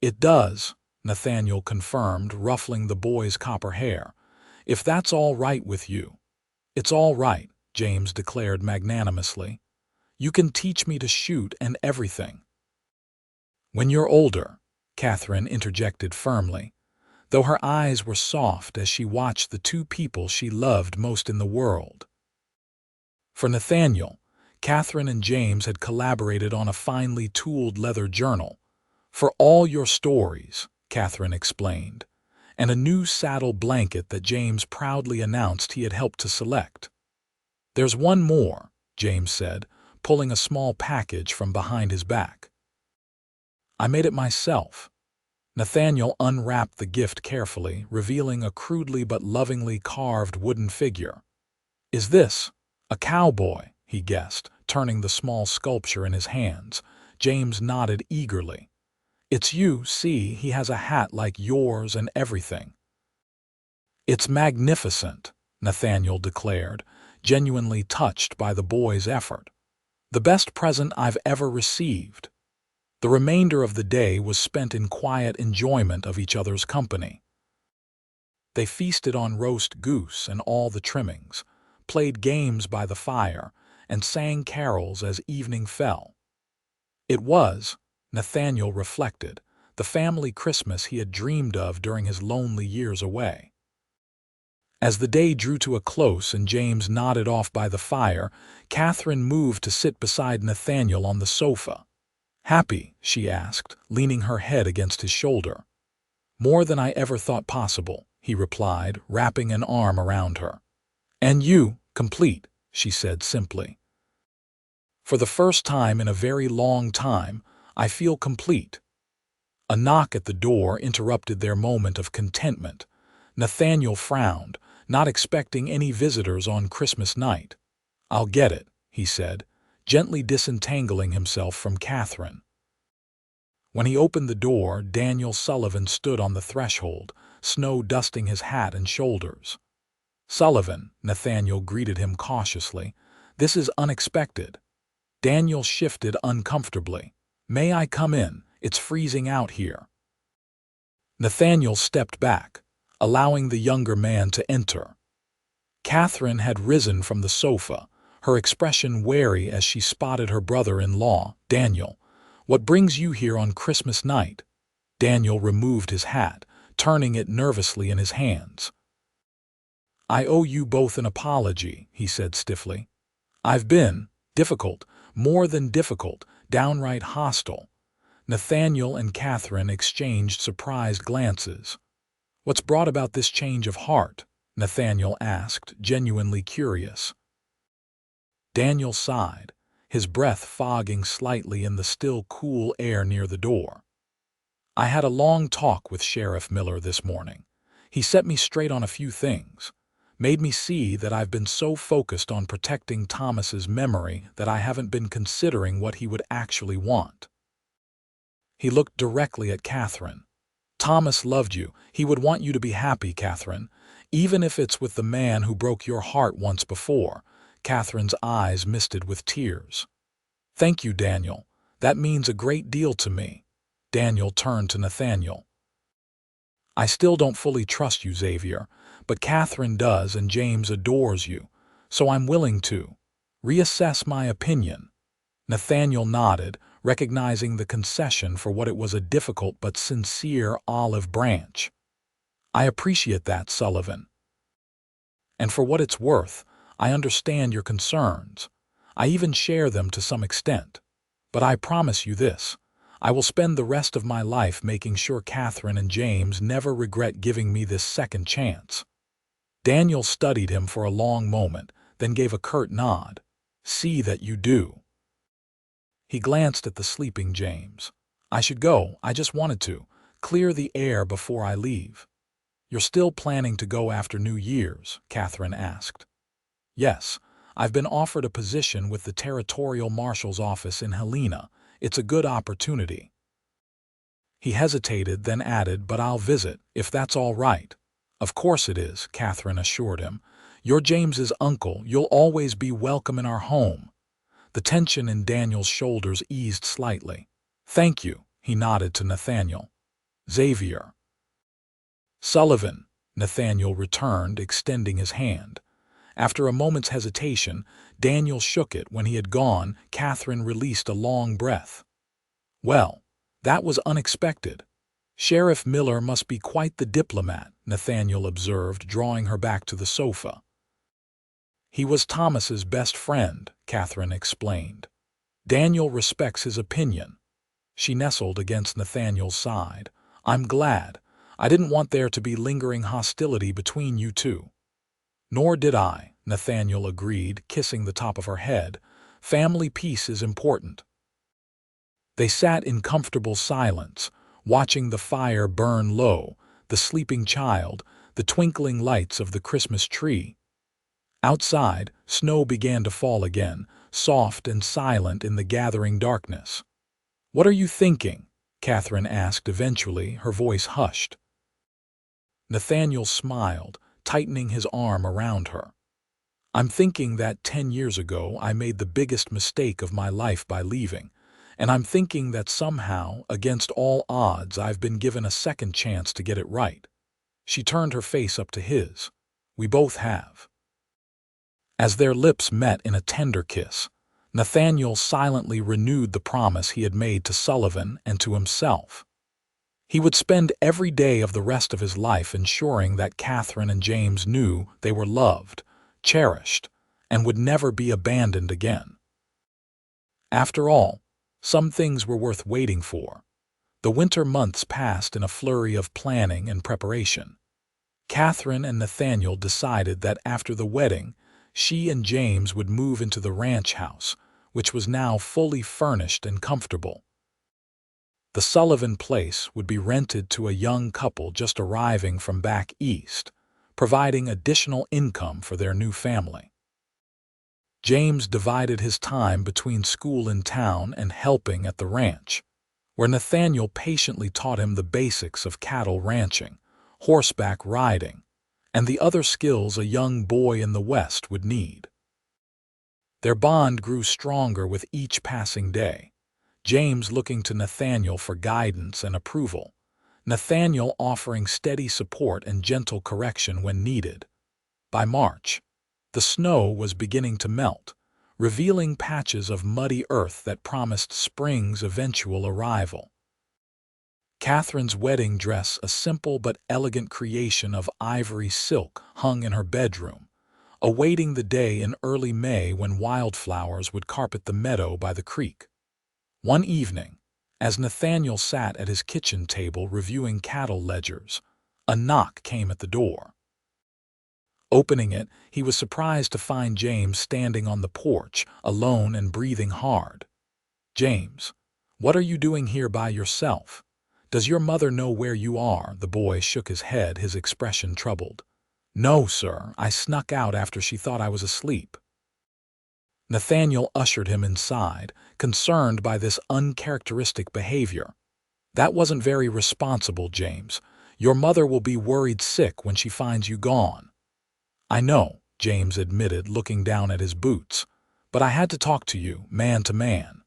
"It does," Nathaniel confirmed, ruffling the boy's copper hair. "If that's all right with you." "It's all right," James declared magnanimously. "You can teach me to shoot and everything." "When you're older," Katherine interjected firmly, though her eyes were soft as she watched the two people she loved most in the world. For Nathaniel, Katherine and James had collaborated on a finely tooled leather journal. "For all your stories," Katherine explained, and a new saddle blanket that James proudly announced he had helped to select. "There's one more," James said, pulling a small package from behind his back. "I made it myself." Nathaniel unwrapped the gift carefully, revealing a crudely but lovingly carved wooden figure. "Is this a cowboy?" he guessed, turning the small sculpture in his hands. James nodded eagerly. "It's you, see, he has a hat like yours and everything." "It's magnificent," Nathaniel declared, genuinely touched by the boy's effort. "The best present I've ever received." The remainder of the day was spent in quiet enjoyment of each other's company. They feasted on roast goose and all the trimmings, played games by the fire, and sang carols as evening fell. It was, Nathaniel reflected, the family Christmas he had dreamed of during his lonely years away. As the day drew to a close and James nodded off by the fire, Katherine moved to sit beside Nathaniel on the sofa. "Happy?" she asked, leaning her head against his shoulder. "More than I ever thought possible," he replied, wrapping an arm around her. "And you, complete," she said simply. "For the first time in a very long time, I feel complete." A knock at the door interrupted their moment of contentment. Nathaniel frowned, not expecting any visitors on Christmas night. "I'll get it," he said, gently disentangling himself from Katherine. When he opened the door, Daniel Sullivan stood on the threshold, snow dusting his hat and shoulders. "Sullivan," Nathaniel greeted him cautiously, "this is unexpected." Daniel shifted uncomfortably. "May I come in? It's freezing out here." Nathaniel stepped back, allowing the younger man to enter. Katherine had risen from the sofa, her expression wary as she spotted her brother-in-law, Daniel. "What brings you here on Christmas night?" Daniel removed his hat, turning it nervously in his hands. "I owe you both an apology," he said stiffly. "I've been difficult, more than difficult, downright hostile." Nathaniel and Katherine exchanged surprised glances. "What's brought about this change of heart?" Nathaniel asked, genuinely curious. Daniel sighed, his breath fogging slightly in the still cool air near the door. "I had a long talk with Sheriff Miller this morning. He set me straight on a few things, made me see that I've been so focused on protecting Thomas's memory that I haven't been considering what he would actually want." He looked directly at Katherine. "Thomas loved you. He would want you to be happy, Katherine, even if it's with the man who broke your heart once before." Katherine's eyes misted with tears. "Thank you, Daniel. That means a great deal to me." Daniel turned to Nathaniel. "I still don't fully trust you, Xavier, but Katherine does and James adores you, so I'm willing to reassess my opinion." Nathaniel nodded, recognizing the concession for what it was, a difficult but sincere olive branch. "I appreciate that, Sullivan. And for what it's worth, I understand your concerns. I even share them to some extent. But I promise you this. I will spend the rest of my life making sure Katherine and James never regret giving me this second chance." Daniel studied him for a long moment, then gave a curt nod. "See that you do." He glanced at the sleeping James. "I should go. I just wanted to clear the air before I leave." "You're still planning to go after New Year's?" Katherine asked. "Yes. I've been offered a position with the Territorial Marshal's office in Helena. It's a good opportunity." He hesitated, then added, "But I'll visit, if that's all right." "Of course it is," Katherine assured him. "You're James's uncle. You'll always be welcome in our home." The tension in Daniel's shoulders eased slightly. "Thank you," he nodded to Nathaniel. "Xavier." "Sullivan," Nathaniel returned, extending his hand. After a moment's hesitation, Daniel shook it. When he had gone, Katherine released a long breath. "Well, that was unexpected. Sheriff Miller must be quite the diplomat," Nathaniel observed, drawing her back to the sofa. "He was Thomas's best friend," Katherine explained. "Daniel respects his opinion." She nestled against Nathaniel's side. "I'm glad. I didn't want there to be lingering hostility between you two." "Nor did I," Nathaniel agreed, kissing the top of her head. "Family peace is important." They sat in comfortable silence, watching the fire burn low, the sleeping child, the twinkling lights of the Christmas tree. Outside, snow began to fall again, soft and silent in the gathering darkness. "What are you thinking?" Katherine asked eventually, her voice hushed. Nathaniel smiled, tightening his arm around her. "I'm thinking that 10 years ago I made the biggest mistake of my life by leaving, and I'm thinking that somehow, against all odds, I've been given a second chance to get it right." She turned her face up to his. "We both have." As their lips met in a tender kiss, Nathaniel silently renewed the promise he had made to Sullivan and to himself. He would spend every day of the rest of his life ensuring that Katherine and James knew they were loved, cherished, and would never be abandoned again. After all, some things were worth waiting for. The winter months passed in a flurry of planning and preparation. Katherine and Nathaniel decided that after the wedding, she and James would move into the ranch house, which was now fully furnished and comfortable. The Sullivan place would be rented to a young couple just arriving from back east, providing additional income for their new family. James divided his time between school in town and helping at the ranch, where Nathaniel patiently taught him the basics of cattle ranching, horseback riding, and the other skills a young boy in the West would need. Their bond grew stronger with each passing day, James looking to Nathaniel for guidance and approval, Nathaniel offering steady support and gentle correction when needed. By March, the snow was beginning to melt, revealing patches of muddy earth that promised spring's eventual arrival. Catherine's wedding dress, a simple but elegant creation of ivory silk, hung in her bedroom, awaiting the day in early May when wildflowers would carpet the meadow by the creek. One evening, as Nathaniel sat at his kitchen table reviewing cattle ledgers, a knock came at the door. Opening it, he was surprised to find James standing on the porch, alone and breathing hard. "James, what are you doing here by yourself? Does your mother know where you are?" The boy shook his head, his expression troubled. "No, sir. I snuck out after she thought I was asleep." Nathaniel ushered him inside, concerned by this uncharacteristic behavior. "That wasn't very responsible, James. Your mother will be worried sick when she finds you gone." "I know," James admitted, looking down at his boots, "but I had to talk to you, man to man."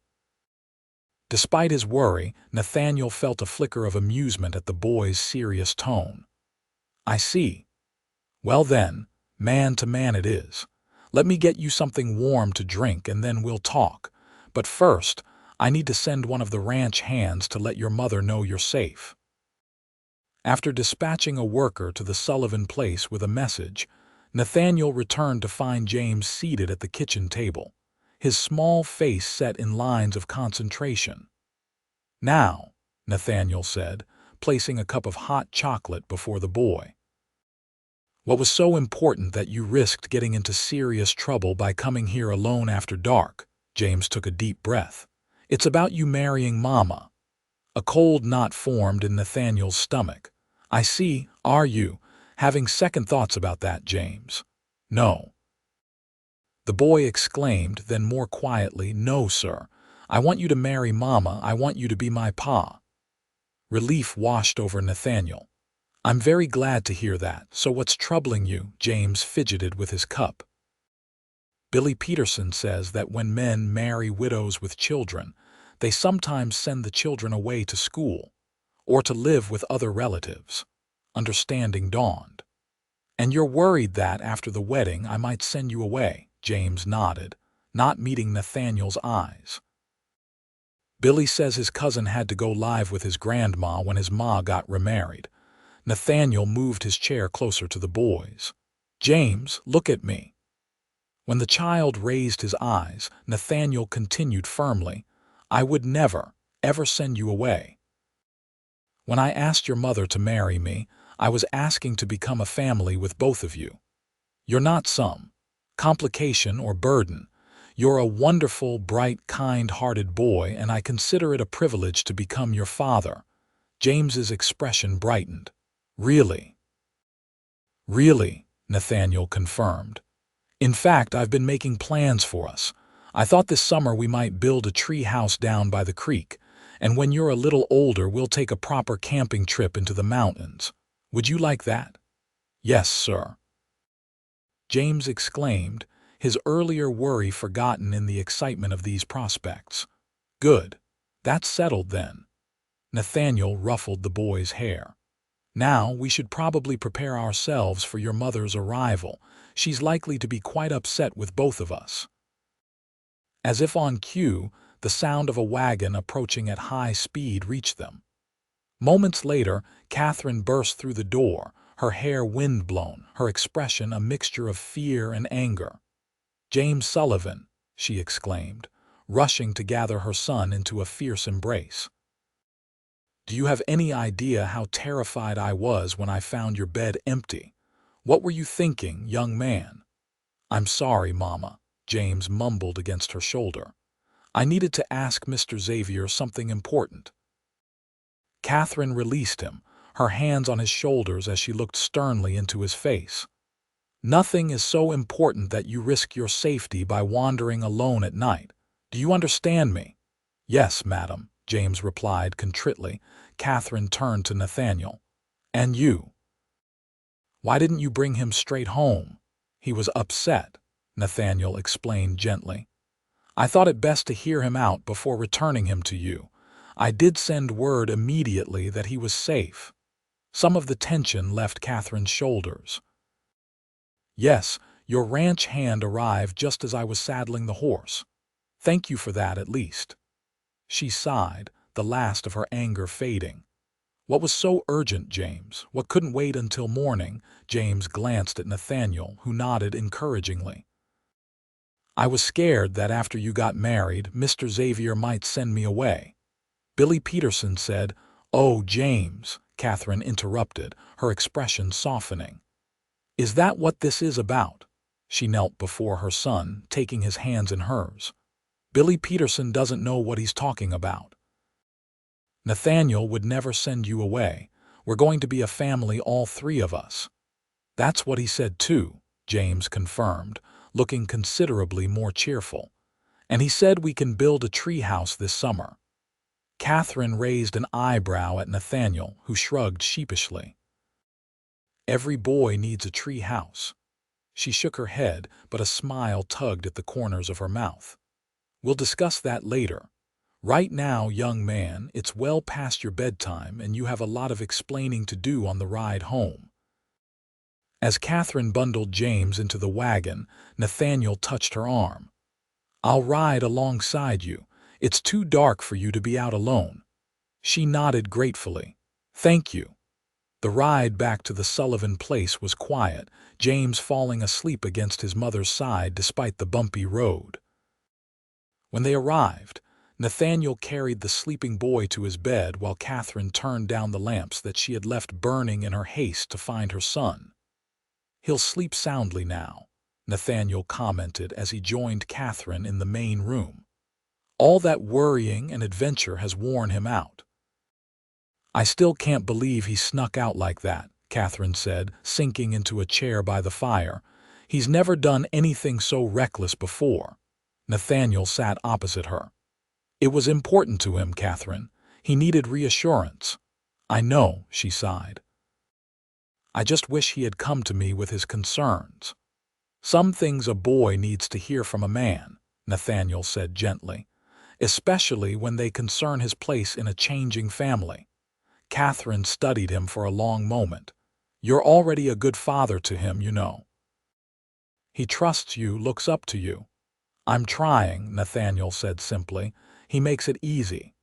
Despite his worry, Nathaniel felt a flicker of amusement at the boy's serious tone. "I see. Well then, man to man it is. Let me get you something warm to drink and then we'll talk. But first, I need to send one of the ranch hands to let your mother know you're safe." After dispatching a worker to the Sullivan place with a message, Nathaniel returned to find James seated at the kitchen table, his small face set in lines of concentration. "Now," Nathaniel said, placing a cup of hot chocolate before the boy. "What was so important that you risked getting into serious trouble by coming here alone after dark?" James took a deep breath. "It's about you marrying Mama." A cold knot formed in Nathaniel's stomach. "I see. Are you having second thoughts about that, James?" "No." The boy exclaimed, then more quietly, "No, sir. I want you to marry Mama. I want you to be my pa." Relief washed over Nathaniel. "I'm very glad to hear that. So what's troubling you?" James fidgeted with his cup. "Billy Peterson says that when men marry widows with children, they sometimes send the children away to school, or to live with other relatives." Understanding dawned. "And you're worried that, after the wedding, I might send you away?" James nodded, not meeting Nathaniel's eyes. "Billy says his cousin had to go live with his grandma when his ma got remarried." Nathaniel moved his chair closer to the boys. "James, look at me." When the child raised his eyes, Nathaniel continued firmly, "I would never, ever send you away. When I asked your mother to marry me, I was asking to become a family with both of you. You're not some complication or burden. You're a wonderful, bright, kind-hearted boy, and I consider it a privilege to become your father." James's expression brightened. "Really?" "Really," Nathaniel confirmed. "In fact, I've been making plans for us. I thought this summer we might build a tree house down by the creek, and when you're a little older we'll take a proper camping trip into the mountains. Would you like that?" "Yes, sir." James exclaimed, his earlier worry forgotten in the excitement of these prospects. "Good. That's settled then." Nathaniel ruffled the boy's hair. "Now we should probably prepare ourselves for your mother's arrival. She's likely to be quite upset with both of us." As if on cue, the sound of a wagon approaching at high speed reached them. Moments later, Katherine burst through the door, her hair wind-blown, her expression a mixture of fear and anger. "James Sullivan," she exclaimed, rushing to gather her son into a fierce embrace. "Do you have any idea how terrified I was when I found your bed empty? What were you thinking, young man?" "I'm sorry, Mama," James mumbled against her shoulder. "I needed to ask Mr. Xavier something important." Katherine released him, her hands on his shoulders as she looked sternly into his face. "Nothing is so important that you risk your safety by wandering alone at night. Do you understand me?" "Yes, madam," James replied contritely. Katherine turned to Nathaniel. "And you? Why didn't you bring him straight home?" "He was upset," Nathaniel explained gently. "I thought it best to hear him out before returning him to you. I did send word immediately that he was safe." Some of the tension left Katherine's shoulders. "Yes, Your ranch hand arrived just as I was saddling the horse. Thank you for that, at least." She sighed, the last of her anger fading. "What was so urgent, James? What couldn't wait until morning?" James glanced at Nathaniel, who nodded encouragingly. "I was scared that after you got married, Mr. Xavier might send me away." Billy Peterson said. "Oh, James," Katherine interrupted, her expression softening. "Is that what this is about?" She knelt before her son, taking his hands in hers. "Billy Peterson doesn't know what he's talking about. Nathaniel would never send you away. We're going to be a family, all three of us." "That's what he said too," James confirmed, looking considerably more cheerful. "And he said we can build a tree house this summer." Katherine raised an eyebrow at Nathaniel, who shrugged sheepishly. "Every boy needs a tree house." She shook her head, but a smile tugged at the corners of her mouth. "We'll discuss that later. Right now, young man, it's well past your bedtime and you have a lot of explaining to do on the ride home." As Katherine bundled James into the wagon, Nathaniel touched her arm. "I'll ride alongside you. It's too dark for you to be out alone." She nodded gratefully. "Thank you." The ride back to the Sullivan place was quiet, James falling asleep against his mother's side despite the bumpy road. When they arrived, Nathaniel carried the sleeping boy to his bed while Katherine turned down the lamps that she had left burning in her haste to find her son. "He'll sleep soundly now," Nathaniel commented as he joined Katherine in the main room. "All that worrying and adventure has worn him out." "I still can't believe he snuck out like that," Katherine said, sinking into a chair by the fire. "He's never done anything so reckless before." Nathaniel sat opposite her. "It was important to him, Katherine. He needed reassurance." "I know," she sighed. "I just wish he had come to me with his concerns." "Some things a boy needs to hear from a man," Nathaniel said gently, "especially when they concern his place in a changing family." Katherine studied him for a long moment. "You're already a good father to him, you know. He trusts you, looks up to you." "I'm trying," Nathaniel said simply. "He makes it easy."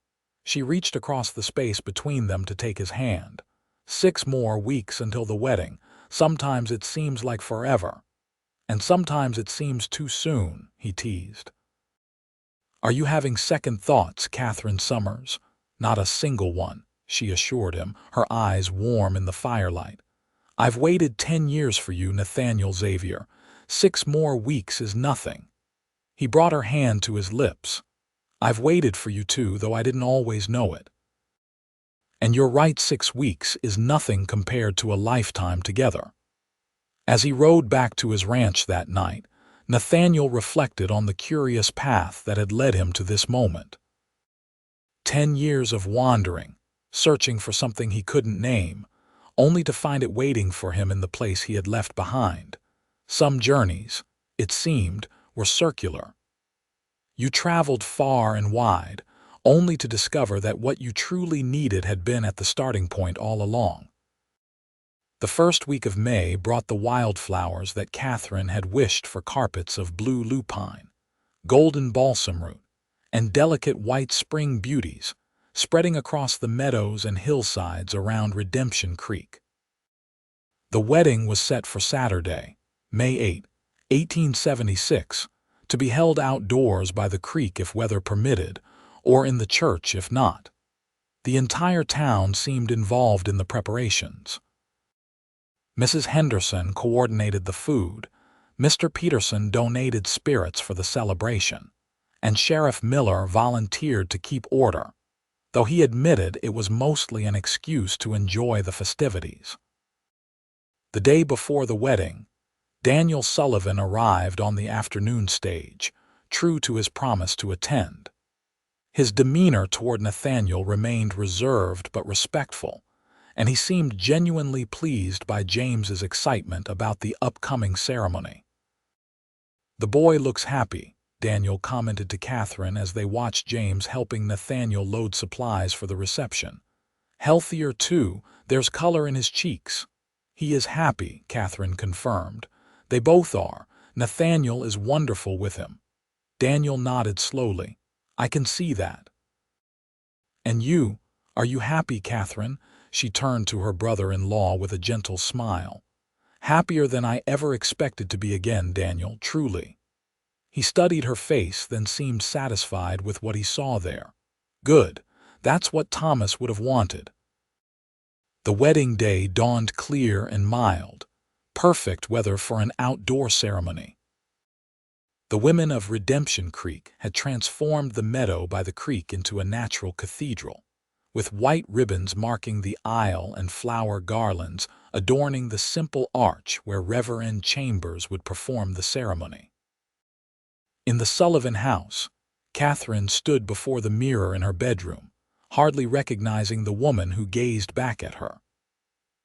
She reached across the space between them to take his hand. 6 more weeks until the wedding. Sometimes it seems like forever. And sometimes it seems too soon," he teased. "Are you having second thoughts, Katherine Summers?" "Not a single one," she assured him, her eyes warm in the firelight. "I've waited 10 years for you, Nathaniel Xavier. 6 more weeks is nothing." He brought her hand to his lips. "I've waited for you too, though I didn't always know it. And you're right, 6 weeks is nothing compared to a lifetime together." As he rode back to his ranch that night, Nathaniel reflected on the curious path that had led him to this moment. 10 years of wandering, searching for something he couldn't name, only to find it waiting for him in the place he had left behind. Some journeys, it seemed, were circular. You traveled far and wide, only to discover that what you truly needed had been at the starting point all along. The first week of May brought the wildflowers that Katherine had wished for: carpets of blue lupine, golden balsam root, and delicate white spring beauties, spreading across the meadows and hillsides around Redemption Creek. The wedding was set for Saturday, May 8, 1876, to be held outdoors by the creek if weather permitted, or in the church if not. The entire town seemed involved in the preparations. Mrs. Henderson coordinated the food, Mr. Peterson donated spirits for the celebration, and Sheriff Miller volunteered to keep order, though he admitted it was mostly an excuse to enjoy the festivities. The day before the wedding, Daniel Sullivan arrived on the afternoon stage, true to his promise to attend. His demeanor toward Nathaniel remained reserved but respectful, and he seemed genuinely pleased by James's excitement about the upcoming ceremony. "The boy looks happy," Daniel commented to Katherine as they watched James helping Nathaniel load supplies for the reception. "Healthier, too, there's color in his cheeks." "He is happy," Katherine confirmed. "They both are. Nathaniel is wonderful with him. Daniel nodded slowly. I can see that. And you, are you happy, Katherine? She turned to her brother-in-law with a gentle smile. Happier than I ever expected to be again, Daniel, truly. He studied her face, then seemed satisfied with what he saw there. Good. That's what Thomas would have wanted. The wedding day dawned clear and mild, perfect weather for an outdoor ceremony. The women of Redemption Creek had transformed the meadow by the creek into a natural cathedral, with white ribbons marking the aisle and flower garlands adorning the simple arch where Reverend Chambers would perform the ceremony. In the Sullivan house, Katherine stood before the mirror in her bedroom, hardly recognizing the woman who gazed back at her.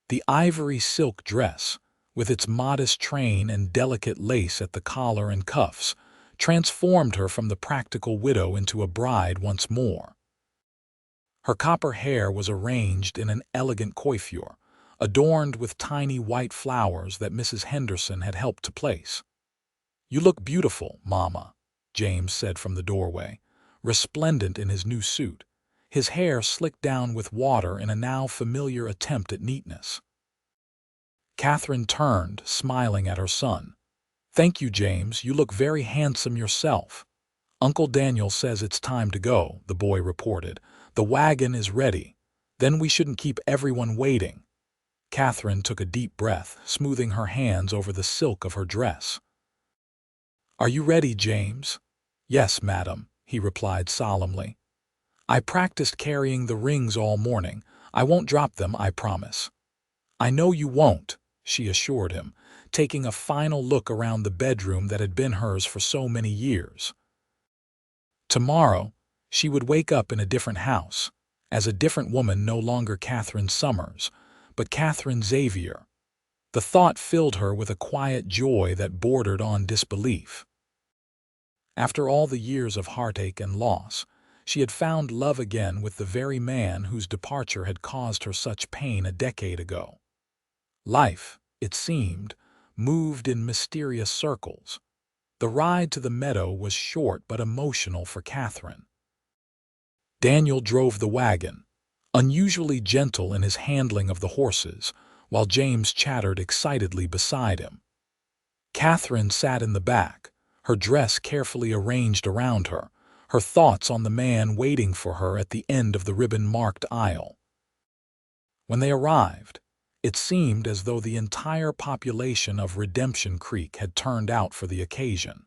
The ivory silk dress, with its modest train and delicate lace at the collar and cuffs, transformed her from the practical widow into a bride once more. Her copper hair was arranged in an elegant coiffure, adorned with tiny white flowers that Mrs. Henderson had helped to place. You look beautiful, Mama, James said from the doorway, resplendent in his new suit, his hair slicked down with water in a now familiar attempt at neatness. Katherine turned, smiling at her son. Thank you, James. You look very handsome yourself. Uncle Daniel says it's time to go, the boy reported. The wagon is ready. Then we shouldn't keep everyone waiting. Katherine took a deep breath, smoothing her hands over the silk of her dress. Are you ready, James? Yes, madam, he replied solemnly. I practiced carrying the rings all morning. I won't drop them, I promise. I know you won't, she assured him, taking a final look around the bedroom that had been hers for so many years. Tomorrow, she would wake up in a different house, as a different woman, no longer Katherine Summers, but Katherine Xavier. The thought filled her with a quiet joy that bordered on disbelief. After all the years of heartache and loss, she had found love again with the very man whose departure had caused her such pain a decade ago. Life, it seemed, moved in mysterious circles. The ride to the meadow was short but emotional for Katherine. Daniel drove the wagon, unusually gentle in his handling of the horses, while James chattered excitedly beside him. Katherine sat in the back, her dress carefully arranged around her, her thoughts on the man waiting for her at the end of the ribbon-marked aisle. When they arrived, it seemed as though the entire population of Redemption Creek had turned out for the occasion.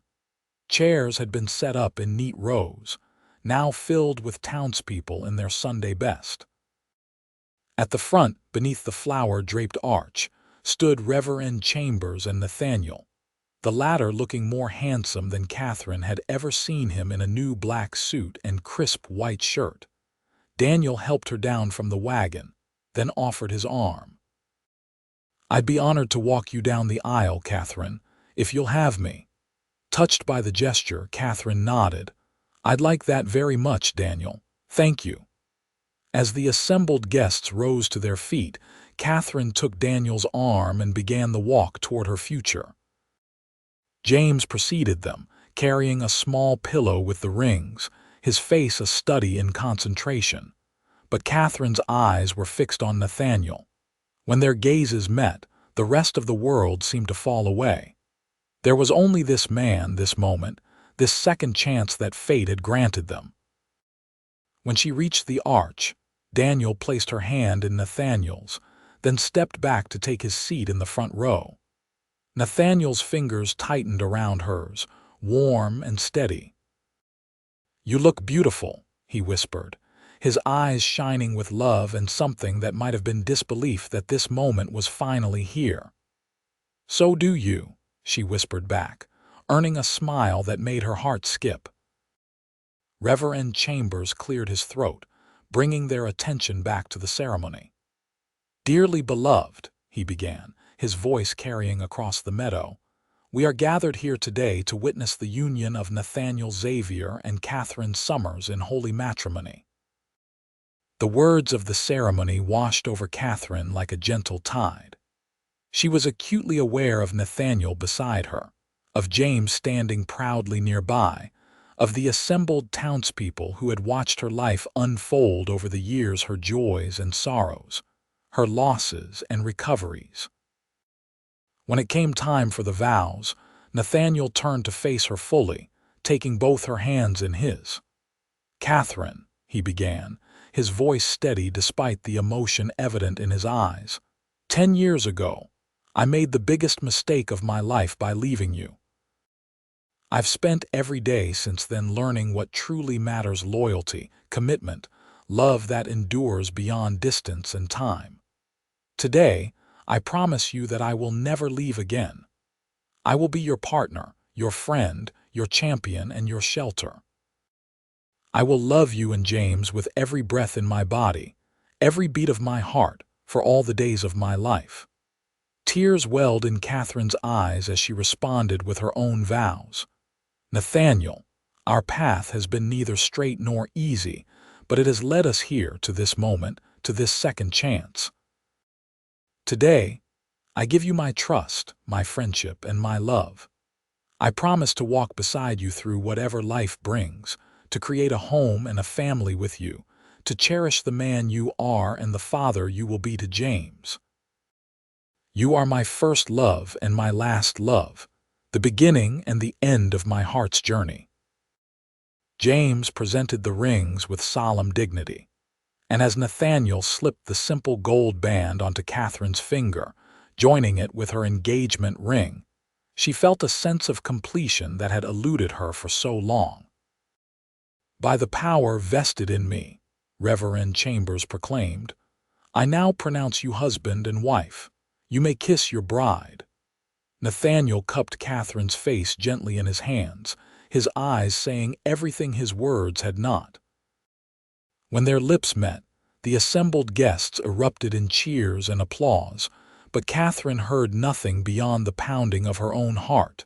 Chairs had been set up in neat rows, now filled with townspeople in their Sunday best. At the front, beneath the flower-draped arch, stood Reverend Chambers and Nathaniel, the latter looking more handsome than Katherine had ever seen him in a new black suit and crisp white shirt. Daniel helped her down from the wagon, then offered his arm. I'd be honored to walk you down the aisle, Katherine, if you'll have me. Touched by the gesture, Katherine nodded. I'd like that very much, Daniel. Thank you. As the assembled guests rose to their feet, Katherine took Daniel's arm and began the walk toward her future. James preceded them, carrying a small pillow with the rings, his face a study in concentration. But Katherine's eyes were fixed on Nathaniel. When their gazes met, the rest of the world seemed to fall away. There was only this man, this moment, this second chance that fate had granted them. When she reached the arch, Daniel placed her hand in Nathaniel's, then stepped back to take his seat in the front row. Nathaniel's fingers tightened around hers, warm and steady. You look beautiful, he whispered, his eyes shining with love and something that might have been disbelief that this moment was finally here. So do you, she whispered back, earning a smile that made her heart skip. Reverend Chambers cleared his throat, bringing their attention back to the ceremony. Dearly beloved, he began, his voice carrying across the meadow, we are gathered here today to witness the union of Nathaniel Xavier and Katherine Summers in holy matrimony. The words of the ceremony washed over Katherine like a gentle tide. She was acutely aware of Nathaniel beside her, of James standing proudly nearby, of the assembled townspeople who had watched her life unfold over the years, her joys and sorrows, her losses and recoveries. When it came time for the vows, Nathaniel turned to face her fully, taking both her hands in his. "Katherine," he began, his voice steady despite the emotion evident in his eyes. "10 years ago, I made the biggest mistake of my life by leaving you. I've spent every day since then learning what truly matters: loyalty, commitment, love that endures beyond distance and time. Today, I promise you that I will never leave again. I will be your partner, your friend, your champion, and your shelter. I will love you and James with every breath in my body, every beat of my heart, for all the days of my life." Tears welled in Katherine's eyes as she responded with her own vows. "Nathaniel, our path has been neither straight nor easy, but it has led us here to this moment, to this second chance. Today, I give you my trust, my friendship, and my love. I promise to walk beside you through whatever life brings, to create a home and a family with you, to cherish the man you are and the father you will be to James. You are my first love and my last love, the beginning and the end of my heart's journey." James presented the rings with solemn dignity, and as Nathaniel slipped the simple gold band onto Katherine's finger, joining it with her engagement ring, she felt a sense of completion that had eluded her for so long. "By the power vested in me," Reverend Chambers proclaimed, "I now pronounce you husband and wife. You may kiss your bride." Nathaniel cupped Katherine's face gently in his hands, his eyes saying everything his words had not. When their lips met, the assembled guests erupted in cheers and applause, but Katherine heard nothing beyond the pounding of her own heart.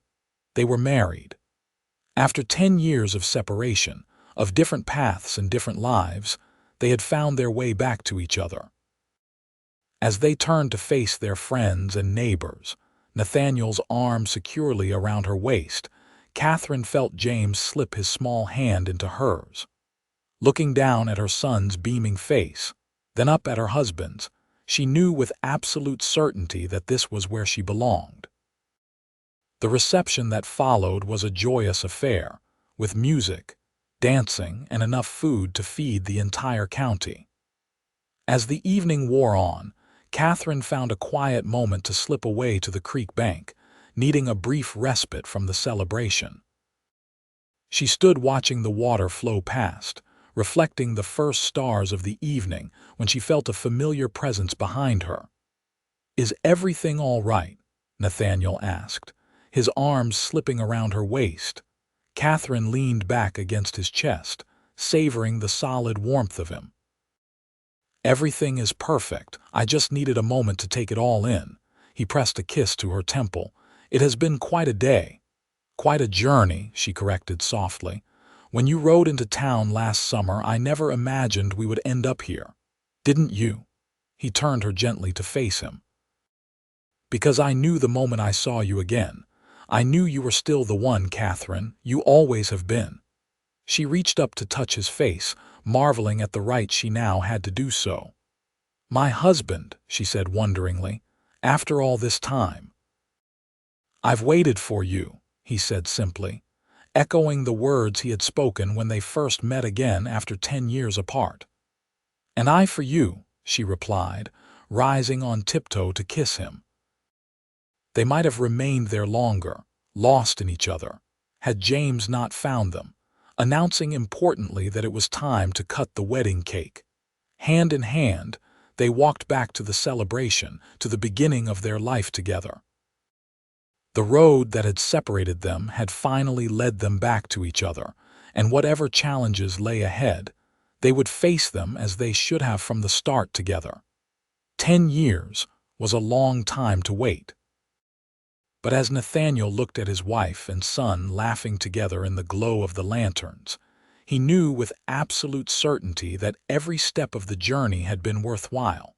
They were married. After 10 years of separation, of different paths and different lives, they had found their way back to each other. As they turned to face their friends and neighbors, Nathaniel's arm securely around her waist, Katherine felt James slip his small hand into hers. Looking down at her son's beaming face, then up at her husband's, she knew with absolute certainty that this was where she belonged. The reception that followed was a joyous affair, with music, dancing, and enough food to feed the entire county. As the evening wore on, Katherine found a quiet moment to slip away to the creek bank, needing a brief respite from the celebration. She stood watching the water flow past, reflecting the first stars of the evening, when she felt a familiar presence behind her. "Is everything all right?" Nathaniel asked, his arms slipping around her waist. Katherine leaned back against his chest, savoring the solid warmth of him. "Everything is perfect. I just needed a moment to take it all in." He pressed a kiss to her temple. "It has been quite a day." "Quite a journey," she corrected softly. "When you rode into town last summer, I never imagined we would end up here. Didn't you?" He turned her gently to face him. "Because I knew the moment I saw you again. I knew you were still the one, Katherine. You always have been." She reached up to touch his face, marveling at the right she now had to do so. "My husband," she said wonderingly, "after all this time." "I've waited for you," he said simply, echoing the words he had spoken when they first met again after 10 years apart. "And I for you," she replied, rising on tiptoe to kiss him. They might have remained there longer, lost in each other, had James not found them, announcing importantly that it was time to cut the wedding cake. Hand in hand, they walked back to the celebration, to the beginning of their life together. The road that had separated them had finally led them back to each other, and whatever challenges lay ahead, they would face them as they should have from the start together. 10 years was a long time to wait. But as Nathaniel looked at his wife and son laughing together in the glow of the lanterns, he knew with absolute certainty that every step of the journey had been worthwhile.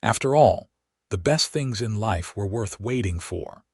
After all, the best things in life were worth waiting for.